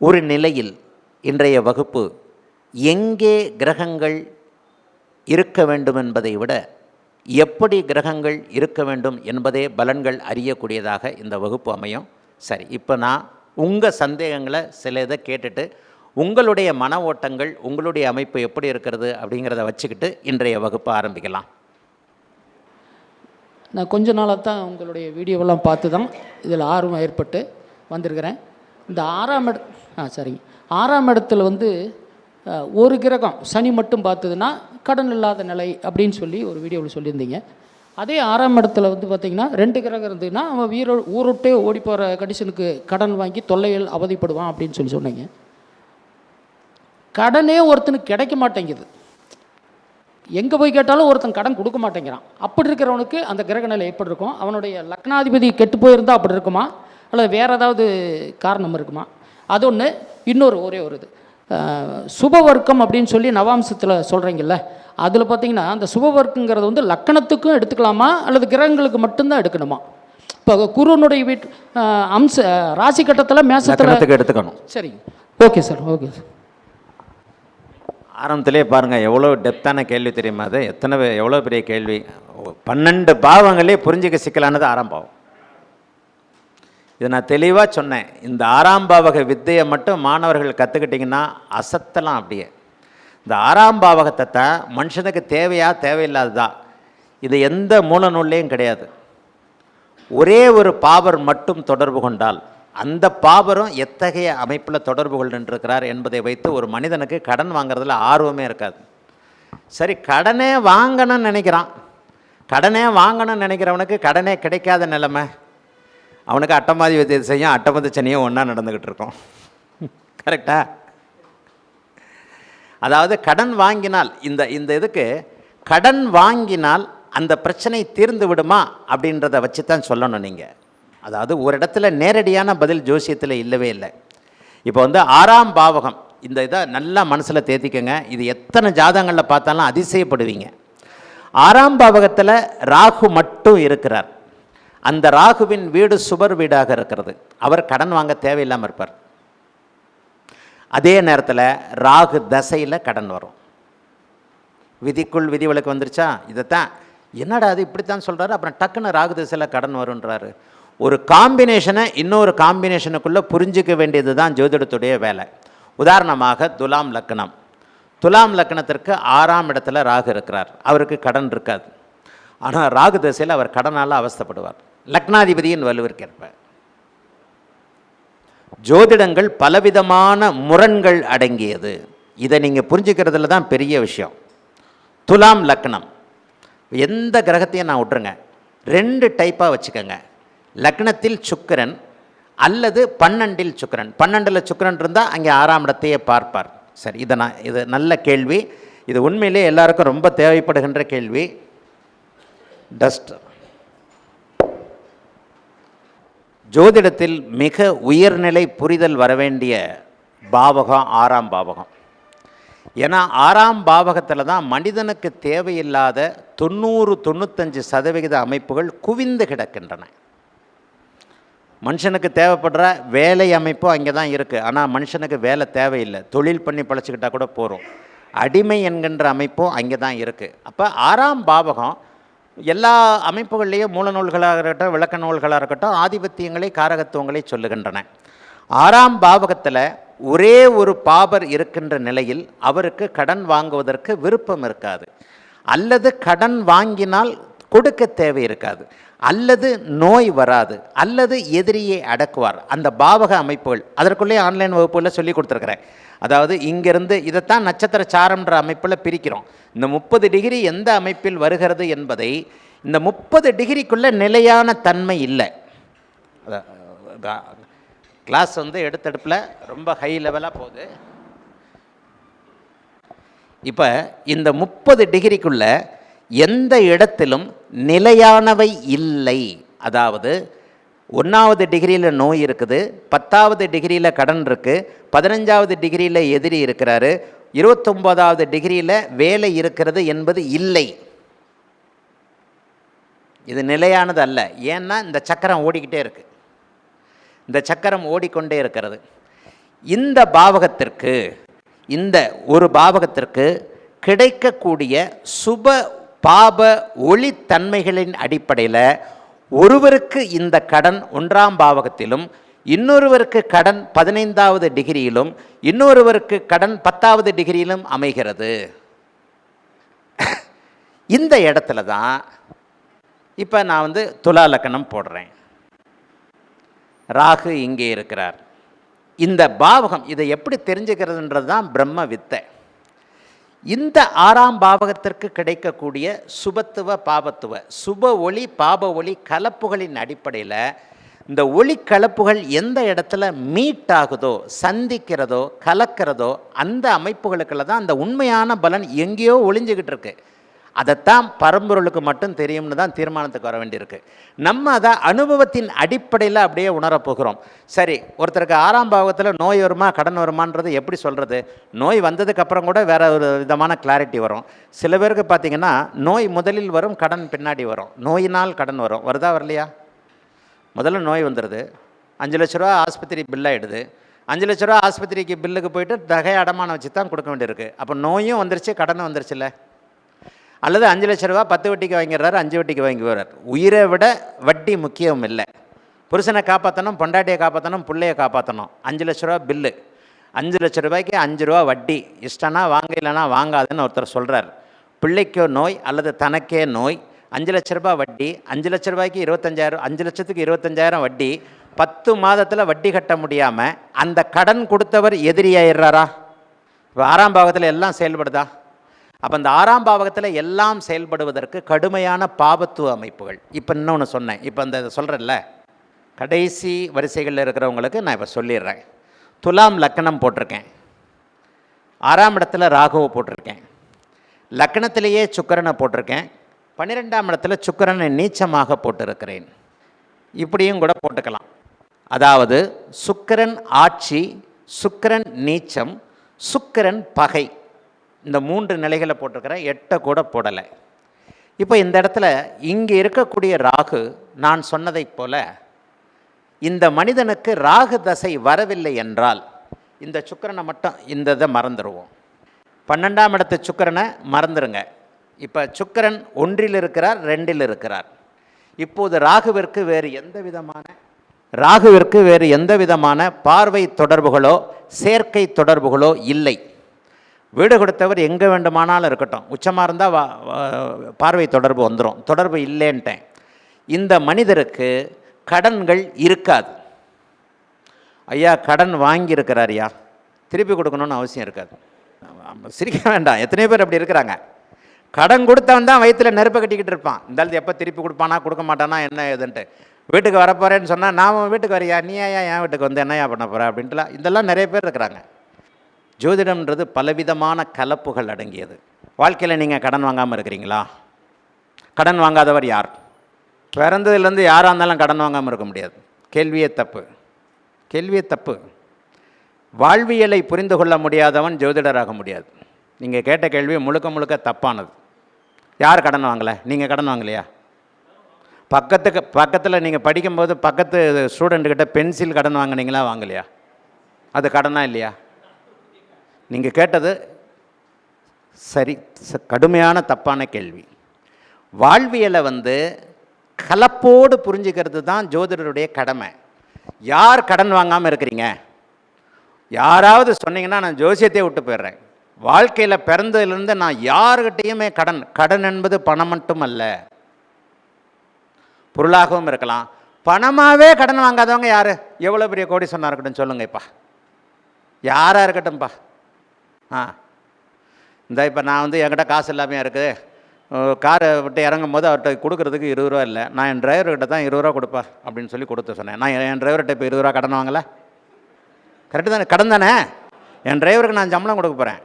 ஒரு நிலையில் இன்றைய வகுப்பு எங்கே கிரகங்கள் இருக்க வேண்டும் என்பதை விட எப்படி கிரகங்கள் இருக்க வேண்டும் என்பதே பலன்கள் அறியக்கூடியதாக இந்த வகுப்பு அமையும். சரி, இப்போ நான் உங்கள் சந்தேகங்களை சில இதை கேட்டுட்டு உங்களுடைய மன ஓட்டங்கள், உங்களுடைய அமைப்பு எப்படி இருக்கிறது அப்படிங்கிறத வச்சுக்கிட்டு இன்றைய வகுப்பை ஆரம்பிக்கலாம். நான் கொஞ்ச நாளாக தான் உங்களுடைய வீடியோவெல்லாம் பார்த்து தான் இதில் ஆர்வம் ஏற்பட்டு வந்திருக்கிறேன். இந்த ஆறாம் இடத்துல ஒரு கிரகம் சனி மட்டும் பார்த்ததுன்னா கடன் இல்லாத நிலை அப்படின்னு சொல்லி ஒரு வீடியோவில் சொல்லியிருந்தீங்க. அதே 6ஆம் இடத்துல பார்த்திங்கன்னா 2 கிரகம் இருந்ததுன்னா அவன் ஊரோட்டே ஓடி போகிற கண்டிஷனுக்கு கடன் வாங்கி தொல்லைகள் அவதிப்படுவான் அப்படின்னு சொல்லி சொன்னீங்க. கடனே ஒருத்தனுக்கு கிடைக்க மாட்டேங்குது. எங்கே போய் கேட்டாலும் ஒருத்தன் கடன் கொடுக்க மாட்டேங்கிறான். அப்படி இருக்கிறவனுக்கு அந்த கிரக நிலை எப்படி இருக்கும்? அவனுடைய லக்னாதிபதி கெட்டு போயிருந்தால் அப்படி இருக்குமா, அல்லது வேறு ஏதாவது காரணம் இருக்குமா? அது ஒன்று. இன்னொரு ஒரே ஒரு இது சுபவர்க்கம் அப்படின்னு சொல்லி நவாம்சத்தில் சொல்கிறீங்கல்ல, அதில் பார்த்தீங்கன்னா அந்த சுபவர்க்குங்கிறது லக்கணத்துக்கும் எடுத்துக்கலாமா அல்லது கிரகங்களுக்கு மட்டும்தான் எடுக்கணுமா? இப்போ குருனுடைய ராசி கட்டத்தில் மேசத்தில் எடுத்துக்கணும். சரி, ஓகே சார், ஓகே சார். ஆரம்பத்திலே பாருங்கள், எவ்வளோ டெப்த்தான கேள்வி தெரியுமா? அது எவ்வளோ பெரிய கேள்வி. 12 பாவங்களே புரிஞ்சிக்க சிக்கலானது 6ஆம் பாவம். இதை நான் தெளிவாக சொன்னேன். இந்த 6ஆம் பாவக வித்தையை மட்டும் மாணவர்கள் கற்றுக்கிட்டிங்கன்னா அசத்தலாம். அப்படியே இந்த 6ஆம் பாவகத்தை தான் மனுஷனுக்கு தேவையில்லாததா இது எந்த மூல நூல்லையும் கிடையாது. ஒரே ஒரு பாவர் மட்டும் தொடர்பு கொண்டால் அந்த பாவரும் எத்தகைய அமைப்பில் தொடர்பு கொண்டிருக்கிறார் என்பதை வைத்து ஒரு மனிதனுக்கு கடன் வாங்கிறதுல ஆர்வமே இருக்காது. சரி, கடனே வாங்கணும்னு நினைக்கிறவனுக்கு கடனே கிடைக்காத நிலைமை. அவனுக்கு அட்டமாதி வித்தியை செய்யும், அட்டமதி சனியும் ஒன்றா நடந்துக்கிட்டு இருக்கோம். கரெக்டா? அதாவது கடன் வாங்கினால் இந்த இதுக்கு கடன் வாங்கினால் அந்த பிரச்சனை தீர்ந்து விடுமா அப்படின்றத வச்சு தான் சொல்லணும் நீங்கள். அதாவது ஒரு இடத்துல நேரடியான பதில் ஜோசியத்தில் இல்லவே இல்லை. இப்போ 6ஆம் பாவகம், இந்த இதை நல்லா மனசில் தேத்திக்கங்க. இது எத்தனை ஜாதகங்களில் பார்த்தாலும் அதிசயப்படுவீங்க. 6ஆம் பாவகத்தில் ராகு மட்டும் இருக்கிறார். அந்த ராகுவின் வீடு சுபர் வீடாக இருக்கிறது. அவர் கடன் வாங்க தேவையில்லாமல் இருப்பார். அதே நேரத்தில் ராகு தசையில் கடன் வரும். விதிக்குள் விதிவிலக்கு வந்துருச்சா? இதைத்தான் என்னடா அது இப்படித்தான் சொல்கிறாரு, அப்புறம் டக்குன்னு ராகு தசையில் கடன் வருன்றாரு. ஒரு காம்பினேஷனை இன்னொரு காம்பினேஷனுக்குள்ளே புரிஞ்சிக்க வேண்டியது தான் ஜோதிடத்துடைய வேலை. உதாரணமாக துலாம் லக்னம். துலாம் லக்னத்திற்கு 6ஆம் இடத்துல ராகு இருக்கிறார். அவருக்கு கடன் இருக்காது. ஆனால் ராகு தசையில் அவர் கடனால் அவஸ்தைப்படுவார். லக்னாதிபதியின் வலுவிற்கேற்ப ஜோதிடங்கள் பலவிதமான முரண்கள் அடங்கியது. இதை நீங்கள் புரிஞ்சுக்கிறதுல தான் பெரிய விஷயம். துலாம் லக்னம் எந்த கிரகத்தையும் நான் விட்டுருங்க, 2 டைப்பாக வச்சுக்கோங்க. லக்னத்தில் சுக்கிரன் அல்லது 12இல் சுக்கிரன். 12இல் சுக்கிரன் இருந்தால் அங்கே 6ஆம் இடத்தையே பார்ப்பார். சரி, இது நல்ல கேள்வி. இது உண்மையிலே எல்லாருக்கும் ரொம்ப தேவைப்படுகின்ற கேள்வி. டஸ்ட் ஜோதிடத்தில் மிக உயர்நிலை புரிதல் வரவேண்டிய பாவகம் 6ஆம் பாவகம். ஏன்னா 6ஆம் பாவகத்தில் தான் மனிதனுக்கு தேவையில்லாத 90-95% அமைப்புகள் குவிந்து கிடக்கின்றன. மனுஷனுக்கு தேவைப்படுற வேலை அமைப்பும் அங்கே தான் இருக்குது. ஆனால் மனுஷனுக்கு வேலை தேவையில்லை, தொழில் பண்ணி பழச்சிக்கிட்டால் கூட போகிறோம். அடிமை என்கின்ற அமைப்பும் அங்கே தான் இருக்குது. அப்போ 6ஆம் பாவகம் எல்லா அமைப்புகள்லேயும் மூல நூல்களாக இருக்கட்டும், விளக்க நூல்களாக இருக்கட்டும், ஆதிபத்தியங்களை காரகத்துவங்களை சொல்லுகின்றன. 6ஆம் பாவகத்தில் ஒரே ஒரு பாபர் இருக்கின்ற நிலையில் அவருக்கு கடன் வாங்குவதற்கு விருப்பம் இருக்காது, அல்லது கடன் வாங்கினால் கொடுக்க தேவை இருக்காது, அல்லது நோய் வராது, அல்லது எதிரியை அடக்குவார். அந்த பாவக அமைப்புகள் அதற்குள்ளே ஆன்லைன் வகுப்புகளில் சொல்லி கொடுத்துருக்குறேன். அதாவது இங்கிருந்து இதைத்தான் நட்சத்திர சாரம்ன்ற அமைப்பில் பிரிக்கிறோம். இந்த 30 டிகிரி எந்த அமைப்பில் வருகிறது என்பதை, இந்த 30 டிகிரிக்குள்ளே நிலையான தன்மை இல்லை. கிளாஸ் எடுத்தெடுப்பில் ரொம்ப ஹை லெவலாக போகுது. இப்போ இந்த 30 டிகிரிக்குள்ளே எந்த இடத்திலும் நிலையானவை இல்லை. அதாவது 1வது டிகிரியில் நோய் இருக்குது, 10வது டிகிரியில் கடன் இருக்குது, 15வது டிகிரியில் எதிரி இருக்கிறாரு, 29வது டிகிரியில் வேலை இருக்கிறது என்பது இல்லை. இது நிலையானது அல்ல. ஏன்னா இந்த சக்கரம் ஓடிக்கிட்டே இருக்குது. இந்த சக்கரம் ஓடிக்கொண்டே இருக்கிறது. இந்த பாவகத்திற்கு, இந்த ஒரு பாவகத்திற்கு கிடைக்கக்கூடிய சுப பாப ஒளித்தன்மைகளின் அடிப்படையில் ஒருவருக்கு இந்த கடன் 1ஆம் பாவகத்திலும், இன்னொருவருக்கு கடன் 15வது டிகிரியிலும், இன்னொருவருக்கு கடன் 10வது டிகிரியிலும் அமைகிறது. இந்த இடத்துல தான் இப்போ நான் துலா லக்கணம் போடுறேன். ராகு இங்கே இருக்கிறார். இந்த பாவகம் இதை எப்படி தெரிஞ்சுக்கிறதுன்றது தான் பிரம்ம வித்தை. இந்த 6ஆம் பாவகத்திற்கு கிடைக்கக்கூடிய சுபத்துவ பாபத்துவ சுப ஒளி பாப ஒளி கலப்புகளின் அடிப்படையில் இந்த ஒளி கலப்புகள் எந்த இடத்துல மீட் ஆகுதோ, சந்திக்கிறதோ, கலக்கிறதோ, அந்த அமைப்புகளுக்குள்ள தான் அந்த உண்மையான பலன் எங்கேயோ ஒளிஞ்சுக்கிட்டு இருக்கு. அதைத்தான் பரம்பொருளுக்கு மட்டும் தெரியும்னு தான் தீர்மானத்துக்கு வர வேண்டியிருக்கு. நம்ம அதை அனுபவத்தின் அடிப்படையில் அப்படியே உணரப்போகிறோம். சரி, ஒருத்தருக்கு 6ஆம் பாவகத்தில் நோய் வருமா கடன் வருமானது எப்படி சொல்கிறது? நோய் வந்ததுக்கப்புறம் கூட வேறு ஒரு விதமான கிளாரிட்டி வரும். சில பேருக்கு பார்த்திங்கன்னா நோய் முதலில் வரும், கடன் பின்னாடி வரும். நோயினால் கடன் வரும். வருதா வரலையா? முதல்ல நோய் வந்துடுது, 5 லட்ச ரூபா ஆஸ்பத்திரி பில்லாகிடுது. 5 லட்ச ரூபா ஆஸ்பத்திரிக்கு பில்லுக்கு போயிட்டு நகை அடமானம் வச்சு தான் கொடுக்க வேண்டியிருக்கு. அப்போ நோயும் வந்துருச்சு, கடனும் வந்துருச்சுல்ல. அல்லது 5 லட்ச ரூபா 10 வட்டிக்கு வாங்கிடுறாரு, 5 வட்டிக்கு வாங்கி வர்றார். உயிரை விட வட்டி முக்கியம் இல்லை. புருஷனை காப்பாற்றணும், பொண்டாட்டியை காப்பாற்றணும், பிள்ளையை காப்பாற்றணும். 5 லட்ச ரூபா பில்லு, 5 லட்ச ரூபாய்க்கு 5 ரூபா வட்டி. இஷ்டம்னா வாங்க, இல்லைனா வாங்காதுன்னு ஒருத்தர் சொல்கிறார். பிள்ளைக்கோ நோய் அல்லது தனக்கே நோய், 5 லட்ச ரூபா வட்டி. 5 லட்ச ரூபாய்க்கு 25,000, 5 லட்சத்துக்கு 25,000 வட்டி. 10 மாதத்தில் வட்டி கட்ட முடியாமல் அந்த கடன் கொடுத்தவர் எதிரியாயிடுறாரா? இப்போ 6ஆம் பாவத்தில் எல்லாம் செயல்படுதா? அப்போ இந்த 6ஆம் பாவகத்தில் எல்லாம் செயல்படுவதற்கு கடுமையான பாபத்துவ அமைப்புகள். இப்போ இன்னொன்று சொன்னேன், இப்போ இந்த சொல்கிறேன்ல, கடைசி வரிசைகளில் இருக்கிறவங்களுக்கு நான் இப்போ சொல்லிடுறேன். துலாம் லக்கணம் போட்டிருக்கேன், 6ஆம் இடத்துல ராகுவை போட்டிருக்கேன், லக்கணத்திலேயே சுக்கிரனை போட்டிருக்கேன், 12ஆம் இடத்துல சுக்கிரனை நீச்சமாக போட்டிருக்கிறேன். இப்படியும் கூட போட்டுக்கலாம். அதாவது சுக்கிரன் ஆட்சி, சுக்கிரன் நீச்சம், சுக்கிரன் பகை, இந்த 3 நிலைகளை போட்டிருக்கிறேன். 8 கூட போடலை. இப்போ இந்த இடத்துல இங்கே இருக்கக்கூடிய ராகு நான் சொன்னதைப் போல இந்த மனிதனுக்கு ராகு தசை வரவில்லை என்றால் இந்த சுக்கிரனை மட்டும் இந்த இதை மறந்துடுவோம். 12ஆம் இடத்து சுக்கிரனை மறந்துடுங்க. இப்போ சுக்கிரன் 1இல் இருக்கிறார், 2இல் இருக்கிறார். இப்போது ராகுவிற்கு வேறு எந்த விதமான பார்வை தொடர்புகளோ சேர்க்கை தொடர்புகளோ இல்லை. வீடு கொடுத்தவர் எங்கே வேண்டுமானாலும் இருக்கட்டும், உச்சமாக இருந்தால் பார்வை தொடர்பு வந்துடும். தொடர்பு இல்லைன்ட்டேன். இந்த மனிதருக்கு கடன்கள் இருக்காது. ஐயா கடன் வாங்கியிருக்கிறார், ஐயா திருப்பி கொடுக்கணும்னு அவசியம் இருக்காது. சிரிக்க வேண்டாம், எத்தனையோ பேர் அப்படி இருக்கிறாங்க. கடன் கொடுத்தவன் தான் வயிற்றில் நெருப்பை கட்டிக்கிட்டு இருப்பான். இந்த எப்போ திருப்பி கொடுப்பானா கொடுக்க மாட்டானா என்ன ஏதுன்ட்டு. வீட்டுக்கு வரப்போகிறேன்னு சொன்னால் நான் வீட்டுக்கு வரையா, நீ ஐயா என் வீட்டுக்கு வந்து என்னையா பண்ண போகிற அப்படின்ட்டுலாம் இதெல்லாம் நிறைய பேர் இருக்கிறாங்க. ஜோதிடம்ன்றது பலவிதமான கலப்புகள் அடங்கியது. வாழ்க்கையில் நீங்கள் கடன் வாங்காமல் இருக்கிறீங்களா? கடன் வாங்காதவர் யார்? பிறந்ததுலேருந்து யாராக இருந்தாலும் கடன் வாங்காமல் இருக்க முடியாது. கேள்வியே தப்பு. வாழ்வியலை புரிந்து கொள்ள முடியாதவன் ஜோதிடராக முடியாது. நீங்கள் கேட்ட கேள்வி முழுக்க தப்பானது. யார் கடன் வாங்கலை? நீங்கள் கடன் வாங்கலையா? பக்கத்தில் நீங்கள் படிக்கும்போது பக்கத்து ஸ்டூடெண்ட்டுக்கிட்ட பென்சில் கடன் வாங்கினீங்களா, வாங்கலையா? அது கடனா இல்லையா? நீங்கள் கேட்டது சரி, கடுமையான தப்பான கேள்வி. வாழ்வியலை கலப்போடு புரிஞ்சுக்கிறது தான் ஜோதிடருடைய கடமை. யார் கடன் வாங்காமல் இருக்கிறீங்க? யாராவது சொன்னீங்கன்னா நான் ஜோசியத்தை விட்டு போயிடுறேன். வாழ்க்கையில் பிறந்ததுலேருந்து நான் யாருக்கிட்டையுமே கடன் என்பது பணம் மட்டும் அல்ல, பொருளாகவும் இருக்கலாம். பணமாகவே கடன் வாங்காதவங்க யார்? எவ்வளோ பெரிய கோடீஸ்வரனாக இருக்கட்டும் சொல்லுங்கப்பா, யாராக இருக்கட்டும்ப்பா. இப்போ நான் என்கிட்ட காசு இல்லாமையாக இருக்குது, காரை விட்டு இறங்கும் போது அவர்கிட்ட கொடுக்குறதுக்கு 20 ரூபா இல்லை, நான் என் டிரைவர்கிட்ட தான் 20 ரூபா கொடுப்பா அப்படின்னு சொல்லி கொடுத்து சொன்னேன். நான் என் டிரைவர்கிட்ட இப்போ 20 ரூபா கடன் வாங்கலை? கரெக்டு தானே? கடன் தானே. என் டிரைவருக்கு நான் சம்பளம் கொடுக்க போகிறேன்.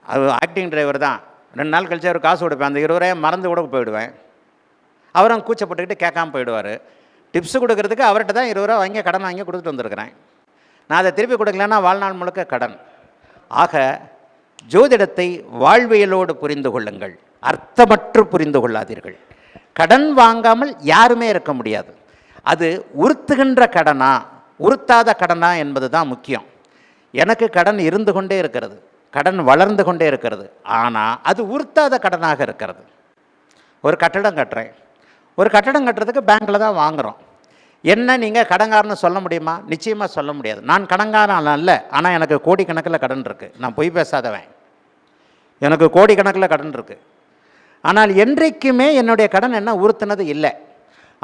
அது ஆக்டிங் டிரைவர் தான். 2 நாள் கழிச்சு அவர் காசு கொடுப்பேன். அந்த 20 ரூபாயை மறந்து கூட போயிடுவேன். அவரும் கூச்சப்பட்டுக்கிட்டு கேட்காமல் போயிடுவார். டிப்ஸு கொடுக்கறதுக்கு அவர்கிட்ட தான் 20 ரூபா வாங்கி கடன் வாங்கி கொடுத்துட்டு வந்துருக்கிறேன். நான் அதை திருப்பி கொடுக்கலன்னா வாழ்நாள் முழுக்க கடன். ஆக ஜோதிடத்தை வாழ்வியலோடு புரிந்து கொள்ளுங்கள், அர்த்தமற்று புரிந்து கொள்ளாதீர்கள். கடன் வாங்காமல் யாருமே இருக்க முடியாது. அது உறுத்துகின்ற கடனா, உறுத்தாத கடனா என்பது தான் முக்கியம். எனக்கு கடன் இருந்து கொண்டே இருக்கிறது, கடன் வளர்ந்து கொண்டே இருக்கிறது, ஆனால் அது உறுத்தாத கடனாக இருக்கிறது. ஒரு கட்டடம் கட்டுறேன், ஒரு கட்டடம் கட்டுறதுக்கு பேங்க்கில் தான் வாங்குகிறோம். என்ன நீங்கள் கடன்காரன்னு சொல்ல முடியுமா? நிச்சயமாக சொல்ல முடியாது. நான் கடன்காரன் அல்ல, ஆனால் எனக்கு கோடிக்கணக்கில் கடன் இருக்குது. நான் பொய் பேசாதவன், எனக்கு கோடிக்கணக்கில் கடன் இருக்குது. ஆனால் என்றைக்குமே என்னுடைய கடன் என்ன உறுத்துனது இல்லை.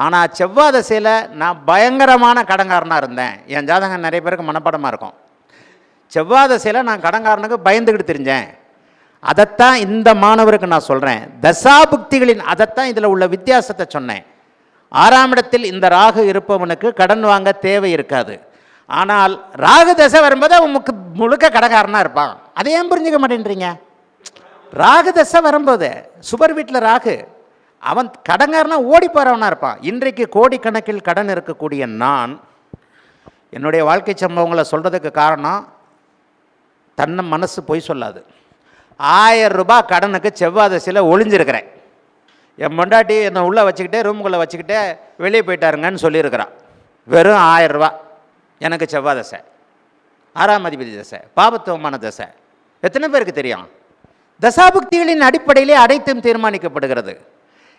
ஆனால் செவ்வாய் திசையில் நான் பயங்கரமான கடன்காரனாக இருந்தேன். என் ஜாதகம் நிறைய பேருக்கு மனப்பாடமாக இருக்கும். செவ்வாய் திசையில் நான் கடன்காரனுக்கு பயந்துக்கிட்டு தெரிஞ்சேன். அதைத்தான் இந்த மாணவருக்கு நான் சொல்கிறேன். தசாபுக்திகளின் அதைத்தான் இதில் உள்ள வித்தியாசத்தை சொன்னேன். 6ஆம் இடத்தில் இந்த ராகு இருப்பவனுக்கு கடன் வாங்க தேவை இருக்காது. ஆனால் ராகு தசை வரும்போது அவன் முழுக்க கடன்காரனாக இருப்பான். அதை ஏன் புரிஞ்சுக்க மாட்டேன்றீங்க? ராகு தசை வரும்போது சுபர் வீட்டில் ராகு, அவன் கடன்காரனாக ஓடி போகிறவனாக இருப்பான். இன்றைக்கு கோடிக்கணக்கில் கடன் இருக்கக்கூடிய நான் என்னுடைய வாழ்க்கை சம்பவங்களை சொல்கிறதுக்கு காரணம், தன்னை மனசு பொய் சொல்லாது. 1000 ரூபாய் கடனுக்கு செவ்வாய் திசையில் ஒளிஞ்சிருக்கிறேன். என் பொண்டாட்டி என்னை உள்ளே வச்சுக்கிட்டே ரூமுக்குள்ளே வச்சுக்கிட்டே வெளியே போயிட்டாருங்கன்னு சொல்லியிருக்கிறான். வெறும் 1000 ரூபா. எனக்கு செவ்வாய் தசை, 6ஆம் அதிபதி தசை, பாபத்துவமான தசை. எத்தனை பேருக்கு தெரியும்? தசாபுக்திகளின் அடிப்படையிலே அனைத்தும் தீர்மானிக்கப்படுகிறது.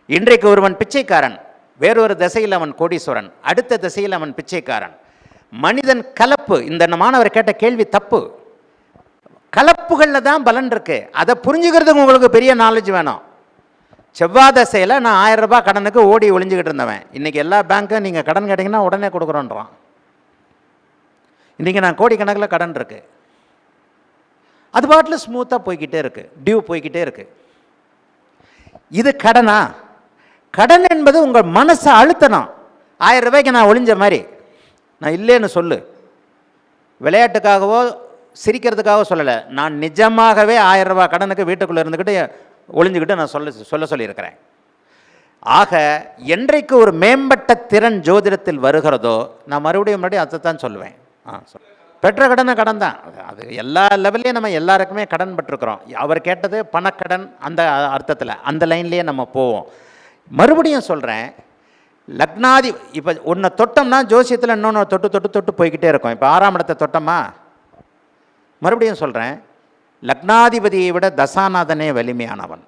இன்றைக்கு ஒருவன் பிச்சைக்காரன், வேறொரு திசையில் அவன் கோடீஸ்வரன், அடுத்த திசையில் அவன் பிச்சைக்காரன். மனிதன் கலப்பு. இந்த மாணவர் கேட்ட கேள்வி தப்பு. கலப்புகளில் தான் பலன் இருக்கு. அதை புரிஞ்சுக்கிறதுக்கு உங்களுக்கு பெரிய நாலேஜ் வேணும். செவ்வாய் தசையில் நான் 1000 ரூபாய் கடனுக்கு ஓடி ஒளிஞ்சுக்கிட்டு இருந்தவன். இன்றைக்கி எல்லா பேங்க்கும் நீங்கள் கடன் கேட்டிங்கன்னா உடனே கொடுக்குறோன்றான். இன்றைக்கி நான் கோடிக்கணக்கில் கடன் இருக்குது. அது பாட்டில் ஸ்மூத்தாக போய்கிட்டே இருக்குது, டியூ போய்கிட்டே இருக்குது. இது கடனா? கடன் என்பது உங்கள் மனசை அழுத்தணும். 1000 ரூபாய்க்கு நான் ஒளிஞ்ச மாதிரி நான் இல்லைன்னு சொல்லு. விளையாட்டுக்காகவோ சிரிக்கிறதுக்காக சொல்லலை. நான் நிஜமாகவே 1000 ரூபாய் கடனுக்கு வீட்டுக்குள்ளே இருந்துக்கிட்டு ஒளிஞ்சுக்கிட்டு நான் சொல்லியிருக்கிறேன். ஆக என்றைக்கு ஒரு மேம்பட்ட திறன் ஜோதிடத்தில் வருகிறதோ நான் மறுபடியும் அதைத்தான் சொல்லுவேன். பெற்ற கடனை கடன் தான். அது எல்லா லெவல்லையும் நம்ம எல்லாருக்குமே கடன் பட்டிருக்கிறோம். அவர் கேட்டது பணக்கடன், அந்த அர்த்தத்தில் அந்த லைன்லேயே நம்ம போவோம். மறுபடியும் சொல்கிறேன், லக்னாதி இப்போ ஒன்று தொட்டோம்னா ஜோசியத்தில் இன்னொன்று தொட்டு தொட்டு தொட்டு போய்கிட்டே இருக்கும். இப்போ 6ஆம் இடத்தை தொட்டோமா? மறுபடியும் சொல்கிறேன், லக்னாதிபதியை விட தசாநாதனே வலிமையானவன்.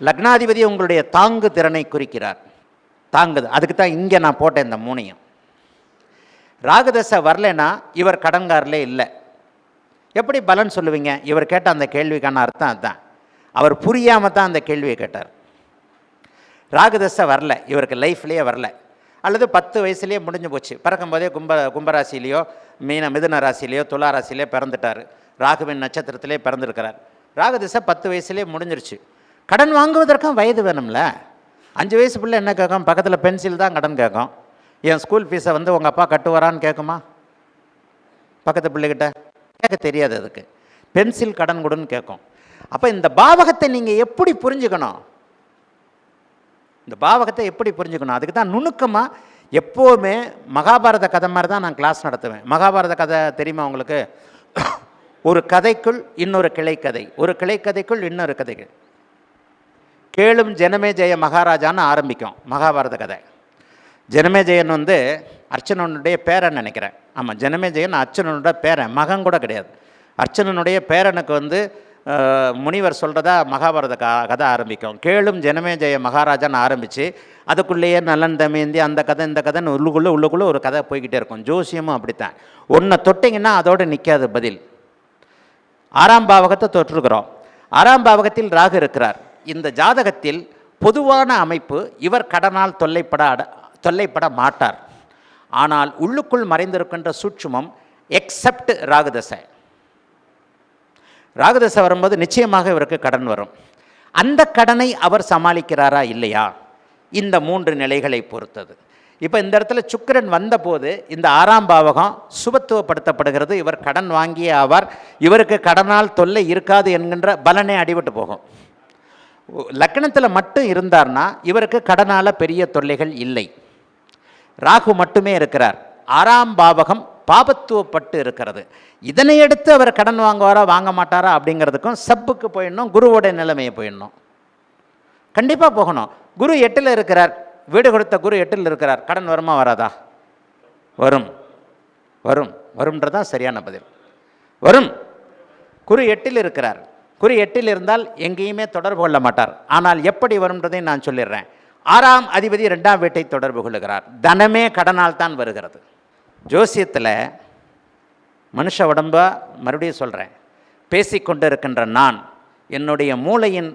லக்னாதிபதி உங்களுடைய தாங்கு திறனை குறிக்கிறார். தாங்குது. அதுக்கு தான் இங்கே நான் போட்டேன் இந்த 3ஐயும். ராகுதசை வரலைன்னா இவர் கடன்காரிலே இல்லை. எப்படி பலன் சொல்லுவீங்க? இவர் கேட்ட அந்த கேள்விக்கான அர்த்தம் அதுதான். அவர் புரியாமல் தான் அந்த கேள்வியை கேட்டார். ராகுதசை வரல, இவருக்கு லைஃப்லேயே வரல, அல்லது 10 வயசுலேயே முடிஞ்சு போச்சு. பிறக்கும்போதே கும்பராசிலேயோ மிதுன ராசிலேயோ துலா ராசிலேயோ பிறந்துட்டார். ராகுவின் நட்சத்திரத்திலே பிறந்திருக்கிறார். ராகுதசை 10 வயசுலேயே முடிஞ்சிருச்சு. கடன் வாங்குவதற்கும் வயது வேணும்ல. 5 வயசு பிள்ளை என்ன கேட்கும்? பக்கத்தில் பென்சில் தான் கடன் கேட்கும். என் ஸ்கூல் ஃபீஸை உங்கள் அப்பா கட்டுவாரான்னு கேட்குமா? பக்கத்து பிள்ளைகிட்ட கேட்க தெரியாது. அதுக்கு பென்சில் கடன் கொடுன்னு கேட்கும். அப்போ இந்த பாவகத்தை நீங்கள் எப்படி புரிஞ்சுக்கணும்? இந்த பாவகத்தை எப்படி புரிஞ்சுக்கணும்? அதுக்கு தான் நுணுக்கமாக எப்போவுமே மகாபாரத கதை மாதிரி தான் நான் கிளாஸ் நடத்துவேன். மகாபாரத கதை தெரியுமா உங்களுக்கு? ஒரு கதைக்குள் இன்னொரு கிளைக்கதை, ஒரு கிளைக்கதைக்குள் இன்னொரு கதைகள். கேளும் ஜனமே ஜெய மகாராஜான்னு ஆரம்பிக்கும் மகாபாரத கதை. ஜனமேஜயன் அர்ச்சனனுடைய பேரன் நினைக்கிறேன். ஆமாம், ஜனமேஜயன் அர்ச்சனனுடைய பேரன், மகன் கூட கிடையாது. அர்ச்சனனுடைய பேரனுக்கு முனிவர் சொல்கிறதா மகாபாரத கதை ஆரம்பிக்கும். கேளும் ஜனமேஜய மகாராஜான்னு ஆரம்பித்து அதுக்குள்ளேயே நலன் தமேந்தி அந்த கதை இந்த கதைன்னு உள்ளுக்குள்ளே ஒரு கதை போய்கிட்டே இருக்கும். ஜோசியமும் அப்படித்தான். ஒன்றை தொட்டிங்கன்னா அதோடு நிற்காது பதில். 6ஆம் பாவகத்தை தொற்றுக்கிறோம். 6ஆம் பாவகத்தில் ராகு இருக்கிறார். இந்த ஜாதகத்தில் பொதுவான அமைப்பு, இவர் கடனால் தொல்லைப்பட மாட்டார். ஆனால் உள்ளுக்குள் மறைந்திருக்கின்ற சூட்சுமம் எக்ஸப்ட் ராகுதசை. ராகுதசை வரும்போது நிச்சயமாக இவருக்கு கடன் வரும். அந்த கடனை அவர் சமாளிக்கிறாரா இல்லையா, இந்த 3 நிலைகளை பொறுத்தது. இப்போ இந்த இடத்துல சுக்கிரன் வந்தபோது இந்த 6ஆம் பாவகம் சுபத்துவப்படுத்தப்படுகிறது. இவர் கடன் வாங்கியே ஆவார். இவருக்கு கடனால் தொல்லை இருக்காது என்கின்ற பலனே அடிபட்டு போகும். லக்னத்தில் மட்டும் இருந்தார்னா இவருக்கு கடனால் பெரிய தொல்லைகள் இல்லை. ராகு மட்டுமே இருக்கிறார். 6ஆம் பாவகம் பாபத்துவப்பட்டு இருக்கிறது. இதனை எடுத்து அவர் கடன் வாங்குவாரா வாங்க மாட்டாரா அப்படிங்கிறதுக்கும் சப்புக்கு போயிடணும், குருவோட நிலைமையை போயிடணும். கண்டிப்பாக போகணும். குரு 8ல் இருக்கிறார், வீடு கொடுத்த குரு 8ல் இருக்கிறார். கடன் வருமா வராதா? வரும். வரும். வரும்ன்றதான் சரியான பதில். வரும். குரு 8ல் இருக்கிறார். குரு 8ல் இருந்தால் எங்கேயுமே தொடர்பு கொள்ள மாட்டார். ஆனால் எப்படி வரும்ன்றதை நான் சொல்லிடுறேன். 6ஆம் அதிபதி 2ஆம் வீட்டை தொடர்பு கொள்ளுகிறார். தனமே கடனால் தான் வருகிறது. ஜோசியத்தில் மனுஷ உடம்பா மறுபடியும் சொல்கிறேன், பேசிக்கொண்டு இருக்கின்ற நான் என்னுடைய மூளையின்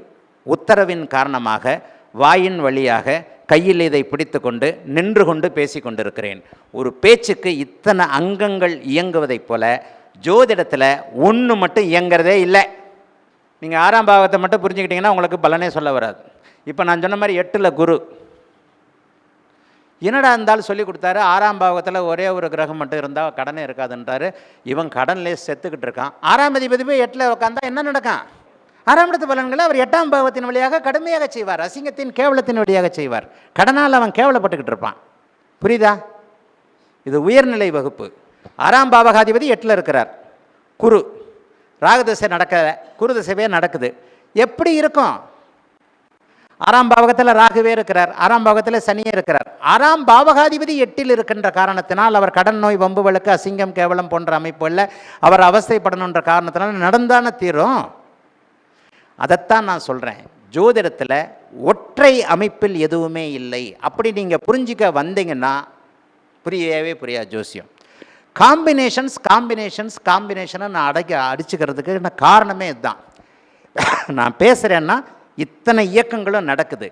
உத்தரவின் காரணமாக வாயின் வழியாக கையில் இதை பிடித்து கொண்டு நின்று கொண்டு பேசி கொண்டிருக்கிறேன். ஒரு பேச்சுக்கு இத்தனை அங்கங்கள் இயங்குவதைப் போல ஜோதிடத்தில் ஒன்று மட்டும் இயங்கிறதே இல்லை. நீங்கள் 6ஆம் பாவத்தை மட்டும் புரிஞ்சுக்கிட்டிங்கன்னா உங்களுக்கு பலனே சொல்ல வராது. இப்போ நான் சொன்ன மாதிரி 8ல் குரு என்னடா இருந்தாலும் சொல்லி கொடுத்தாரு. 6ஆம் பாவத்தில் ஒரே ஒரு கிரகம் மட்டும் இருந்தால் கடனே இருக்காதுன்றாரு. இவன் கடன்லேயே செத்துக்கிட்டு இருக்கான். 6ஆம் அதிபதி போய் 8ல் உட்காந்தா என்ன நடக்கும்? 6ஆம் இடத்து பலன்களை அவர் 8ஆம் பாவத்தின் வழியாக கடுமையாக செய்வார். அசிங்கத்தின் கேவலத்தின் வழியாக செய்வார். கடனால் அவன் கேவலப்பட்டுக்கிட்டு இருப்பான். புரியுதா? இது உயர்நிலை வகுப்பு. 6ஆம் பாவகாதிபதி 8ல் இருக்கிறார். குரு ராகுதசை நடக்க, குரு தசைவே நடக்குது. எப்படி இருக்கும்? 6ஆம் பாவகத்தில் ராகுவே இருக்கிறார், 6ஆம் பாவகத்தில் சனியே இருக்கிறார். 6ஆம் பாவகாதிபதி 8ல் இருக்கின்ற காரணத்தினால் அவர் கடன் நோய், வம்பு வழக்கு, அசிங்கம், கேவலம் போன்ற அமைப்புகளில் அவர் அவஸ்தைப்படணுன்ற காரணத்தினால் நடந்தான தீரும். அதைத்தான் நான் சொல்கிறேன். ஜோதிடத்தில் ஒற்றை அமைப்பில் எதுவுமே இல்லை. அப்படி நீங்கள் புரிஞ்சிக்க வந்தீங்கன்னா புரியவே புரியாது ஜோசியம். காம்பினேஷன்ஸ் காம்பினேஷன்ஸ் காம்பினேஷனை நான் அடிச்சுக்கிறதுக்கு காரணமே இதுதான். நான் பேசுகிறேன்னா இத்தனை இயக்கங்களும் நடக்குது.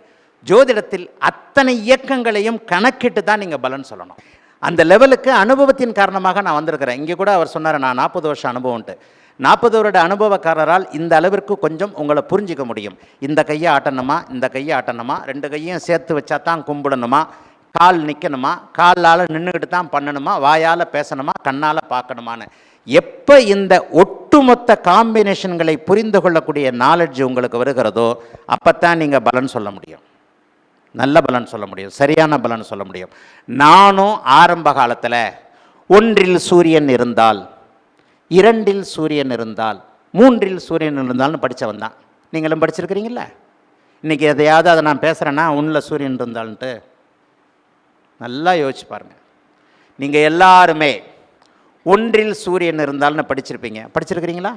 ஜோதிடத்தில் அத்தனை இயக்கங்களையும் கணக்கிட்டு தான் நீங்கள் பலன் சொல்லணும். அந்த லெவலுக்கு அனுபவத்தின் காரணமாக நான் வந்திருக்கிறேன். இங்கே கூட அவர் சொன்னார் நான் 40 வருஷம் அனுபவம்ட்டு. 40 வருட அனுபவக்காரரால் இந்த அளவிற்கு கொஞ்சம் உங்களை புரிஞ்சிக்க முடியும். இந்த கையை ஆட்டணுமா, இந்த கையை ஆட்டணுமா, 2 கையும் சேர்த்து வச்சா தான் கும்பிடணுமா, கால் நிற்கணுமா, காலால் நின்றுக்கிட்டு தான் பண்ணணுமா, வாயால் பேசணுமா, கண்ணால் பார்க்கணுமான்னு எப்போ இந்த ஒட்டுமொத்த காம்பினேஷன்களை புரிந்து கொள்ளக்கூடிய நாலேஜ் உங்களுக்கு வருகிறதோ அப்போத்தான் நீங்கள் பலன் சொல்ல முடியும். நல்ல பலன் சொல்ல முடியும், சரியான பலன் சொல்ல முடியும். நானும் ஆரம்ப காலத்தில் 1ல் சூரியன் இருந்தால், 2ல் சூரியன் இருந்தால், 3ல் சூரியன் இருந்தால்னு படித்தவன் தான். நீங்களும் படிச்சிருக்கிறீங்களா? இன்றைக்கி எதையாவது அதை நான் பேசுகிறேன்னா 1ல் சூரியன் இருந்தால்ன்ட்டு நல்லா யோசிச்சு பாருங்கள். நீங்கள் எல்லாருமே 1ல் சூரியன் இருந்தால்னு படிச்சிருப்பீங்க. படிச்சிருக்கிறீங்களா?